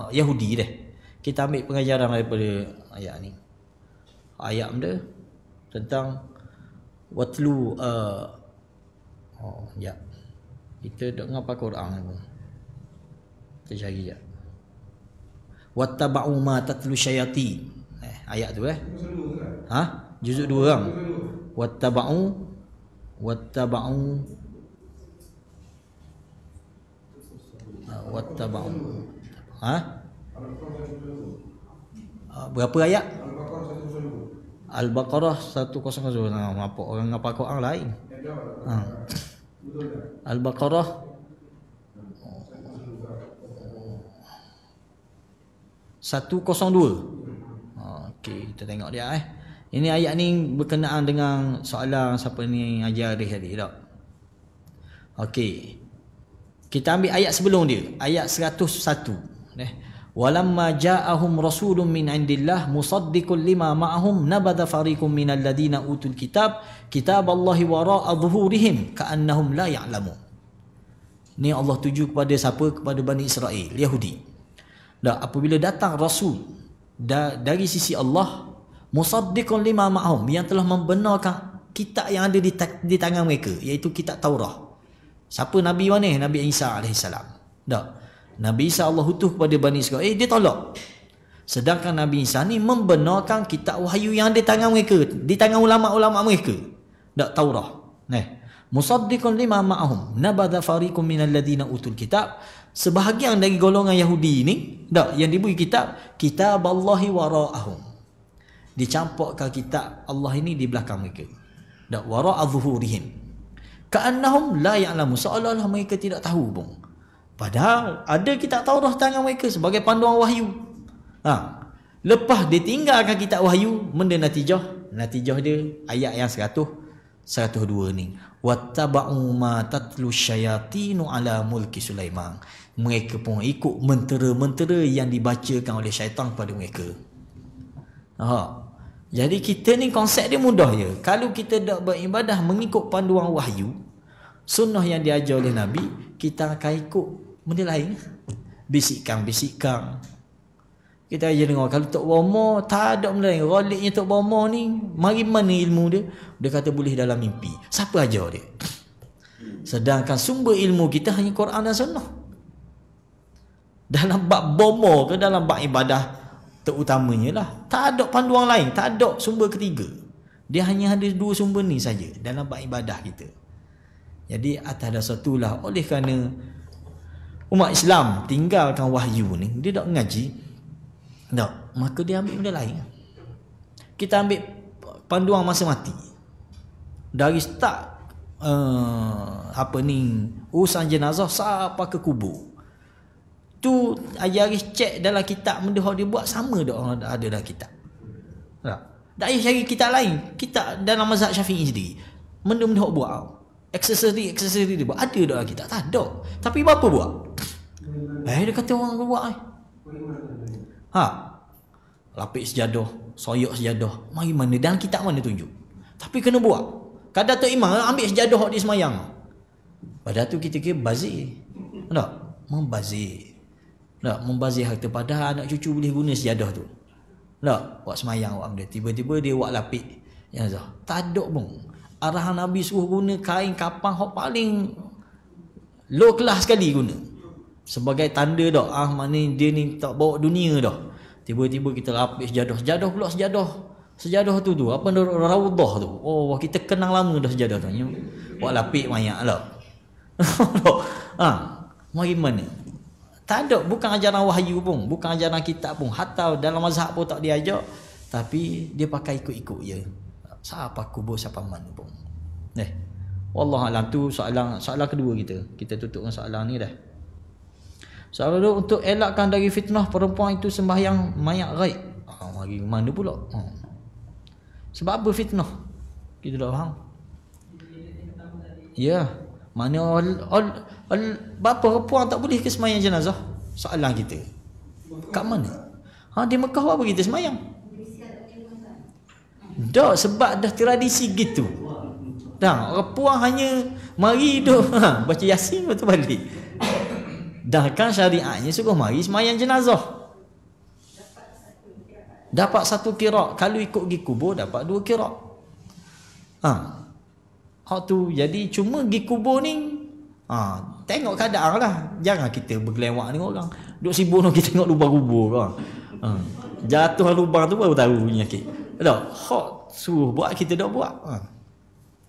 Yahudi deh. Kita ambil pengajaran daripada ayat ni. Ayat benda tentang watlu ya. Kita dok ngapa Quran ni. Kita cari je. Wattaba'u ma tatlu syayatin. ayat tu Ha? Juzuk 2 orang. Wattaba'u Ha? Berapa ayat? Al-Baqarah 102. Apa orang apa Quran lain? Al-Baqarah 102. Okey, kita tengok dia Ini ayat ni berkenaan dengan soalan siapa ni ajar dia tadi tak? Okey. Kita ambil ayat sebelum dia, ayat 101. Walamma ja'ahum rasulun min indillah musaddiqun lima ma'ahum nabadha fariqum minal ladina utul kitab kitaballahi wara'a dhuhurihim ka'annahum la ya'lamun. Ni Allah tuju kepada siapa? Kepada Bani Israel, Yahudi. Apabila datang rasul dari sisi Allah, musaddiqun lima ma'hum, yang telah membenarkan kitab yang ada di tangan mereka, iaitu kitab Taurah. Siapa Nabi mana? Nabi Isa alaihissalam. Nabi Isa Allah utuh kepada Bani Israel, dia tolak. Sedangkan Nabi Isa ni membenarkan kitab wahyu yang ada di tangan mereka, di tangan ulama-ulama mereka. Taurah. Musaddiqun lima ma'hum nabadha fariqum minal ladina utul kitab. Sebahagian dari golongan Yahudi ni yang diberi kitab Allahi wara'ahum, dicampakkan kitab Allah ini di belakang mereka. Wara'a dhuhurihim ka'annahum la ya'lamu, seolah-olah mereka tidak tahu pun. Padahal ada kitab Taurah tangan mereka sebagai panduan wahyu. Lepas dia tinggalkan kitab wahyu, benda natijah dia ayat yang 102 ni. Wattaba'u ma tatlu syayatinu ala mulki Sulaiman. Mereka pun ikut mentera-mentera yang dibacakan oleh syaitan kepada mereka. Jadi kita ni konsep dia mudah je. Kalau kita dak beribadah mengikut panduan wahyu, sunnah yang diajar oleh Nabi, kita akan ikut benda lain. Bisikan. Kita aja dengar kalau Tok Bomo tak ada benda lain. Ghaliknya Tok Bomo ni, mari mana ilmu dia? Dia kata boleh dalam mimpi. Siapa ajar dia? Sedangkan sumber ilmu kita hanya Quran dan sunnah. Dalam bab bomo ke dalam bab ibadah terutamanya lah, tak ada panduan lain, tak ada sumber ketiga. Dia hanya ada dua sumber ni saja dalam bab ibadah kita. Jadi atas dasar itulah, oleh kerana umat Islam tinggalkan wahyu ni, dia tak ngaji, maka dia ambil benda lain. Kita ambil panduan masa mati. Dari start urusan jenazah sampai ke kubur. Tu ajari cek dalam kitab benda yang dia buat sama dah ada dalam kitab. Tak payah cari kitab lain. Kitab dalam mazhab Syafi'i sendiri, benda-benda yang buat aksesori dia buat ada dalam kitab, tak ada. Tapi berapa buat? Dia kata orang buat lapik sejadah, soyok sejadah, mari mana dalam kitab mana tunjuk. Tapi kena buat. Kadang tu imam ambil sejadah di semayang. Pada tu kita kira bazir. Membazir harta, padahal anak cucu boleh guna sejadah tu. Buat semayang, buat benda. Tiba-tiba dia buat lapik jenazah. Tak ada pun. Arahan Nabi suruh guna kain kapan yang paling low class sekali guna. Sebagai tanda mana dia ni tak bawa dunia dah. Tiba-tiba kita lapik sejadah. Sejadah tu apa Raudhah tu. Oh, kita kenal lama dah sejadah tu. Buat lapik mayat lah. Mari mana? Tak ada, bukan ajaran wahyu pun, bukan ajaran kitab pun, hatta dalam mazhab pun tak diajar, tapi dia pakai ikut-ikut je. Siapa kubur siapa mana pun. Wallahualam, tu soalan kedua kita. Kita tutup dengan soalan ni dah. Soalan kedua, untuk elakkan dari fitnah perempuan itu sembahyang mayat ghaib. Mari mana pula? Sebab apa fitnah? Kita dah faham. Ya. Mana bapa perempuan tak boleh ke semayang jenazah? Soalan kita. Kat mana? Di Mekah apa kita semayang? Dah, sebab dah tradisi gitu. Orang puan hanya mari duduk baca Yasin lepas tu balik. Dah kan syariatnya suruh mari semayang jenazah. Dapat satu kirak. Kalau ikut pergi kubur dapat 2 kirak. Tu jadi cuma pergi kubur ni tengok keadaan lah. Jangan kita bergelewak dengan orang. Duduk sibuk nak kita tengok lubang kubur kan. Jatuh lubang tu baru tahu penyakit. Tak, hak suruh buat kita dah buat.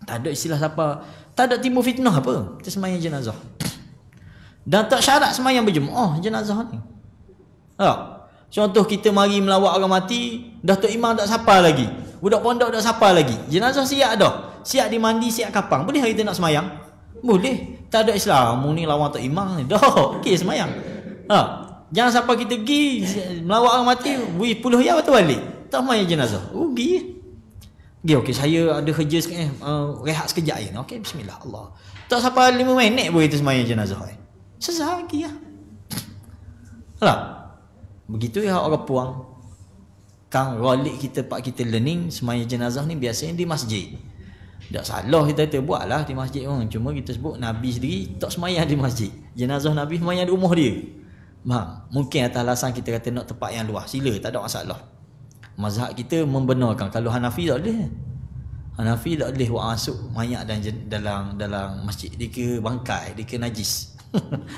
Tak ada istilah siapa. Tak ada timbul fitnah apa. Kita sembahyang jenazah. Dan tak syarat sembahyang berjemaah jenazah ni. Tak. Contoh kita mari melawat orang mati, dah tok imam tak sapa lagi. Budak pondok tak sapa lagi. Jenazah siap dah. Siap dimandi, siap kapang. Boleh kita nak sembahyang? Boleh. Tak ada Islam ni lawan tok imam ni. Dah, okey sembahyang. Jangan sampai kita pergi melawat orang mati, bui 10 ya betul balik. Tak sembahyang jenazah. Rugi. Okey, saya ada kerja sikit rehat sekejap je. Okey, bismillah Allah. Tak sampai 5 minit pun kita sembahyang jenazah. Sesat lagi ya. Tak? Begitu ya orang puang. Kang rolik kita pak kita learning sembahyang jenazah ni biasanya di masjid. Tak salah kita buatlah di masjid orang. Cuma kita sebut Nabi sendiri tak sembahyang di masjid. Jenazah Nabi sembahyang di rumah dia. Mungkin atas alasan kita kata nak tempat yang luas. Sila, tak ada masalah. Mazhab kita membenarkan. Kalau Hanafi tak boleh. Hanafi tak boleh buat masuk mayat dalam masjid. Dia kira bangkai, dia kira najis.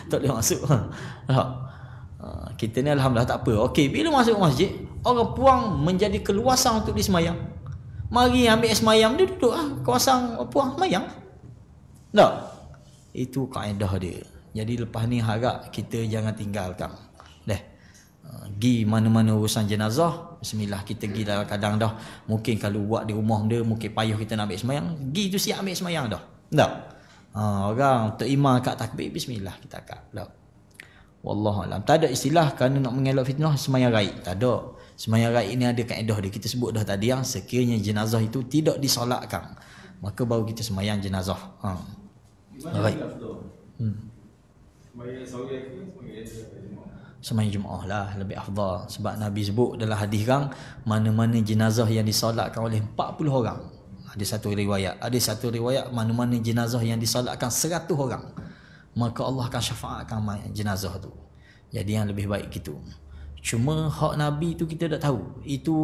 Tak boleh masuk. Kita ni alhamdulillah tak apa. Okey, bila masuk masjid, orang puang menjadi keluasan untuk disemayang. Mari ambil semayang, dia duduk kawasan puang semayang. Tak? Itu kaedah dia. Jadi lepas ni harap kita jangan tinggalkan. Gi mana-mana urusan jenazah, bismillah kita gi dalam kadang dah. Mungkin kalau buat di rumah dia, mungkin payah kita nak ambil semayang, gi tu siap ambil semayang dah. Tak? Orang tok imam kat takbir, bismillah kita akad. Tak? Wallahualam. Tak ada istilah kerana nak mengelak fitnah semayang raib. Tak ada. Semayang raib ni ada kaedah dia. Kita sebut dah tadi yang sekiranya jenazah itu tidak disolatkan, maka baru kita semayang jenazah. Raib. Semayang Jumaat lah lebih afdal. Sebab Nabi sebut dalam hadis kan, mana-mana jenazah yang disolatkan oleh 40 orang. Ada satu riwayat mana-mana jenazah yang disolatkan 100 orang, maka Allah akan syafaatkan jenazah tu. Jadi yang lebih baik gitu. Cuma hak Nabi tu kita tak tahu. Itu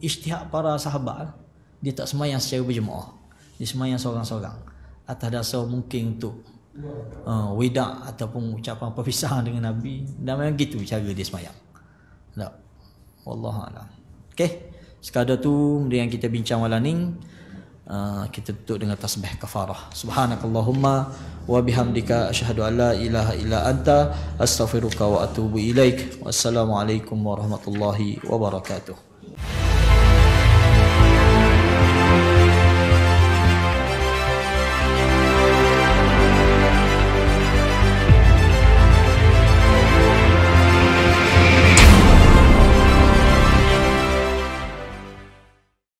ijtihad para sahabat. Dia tak semayang secara berjemaah. Dia semayang seorang-seorang. Atas dasar mungkin untuk wida ataupun ucapan perpisahan dengan Nabi. Dan memang gitu cara dia semayang. Tak. Wallahualam. Okey. Sekadar tu yang kita bincang malam ni. Kita tutup dengan tasbih kafarah. Subhanakallahumma wa bihamdika asyhadu an la ilaha illa anta astaghfiruka wa atubu ilaik. Wassalamualaikum warahmatullahi wabarakatuh.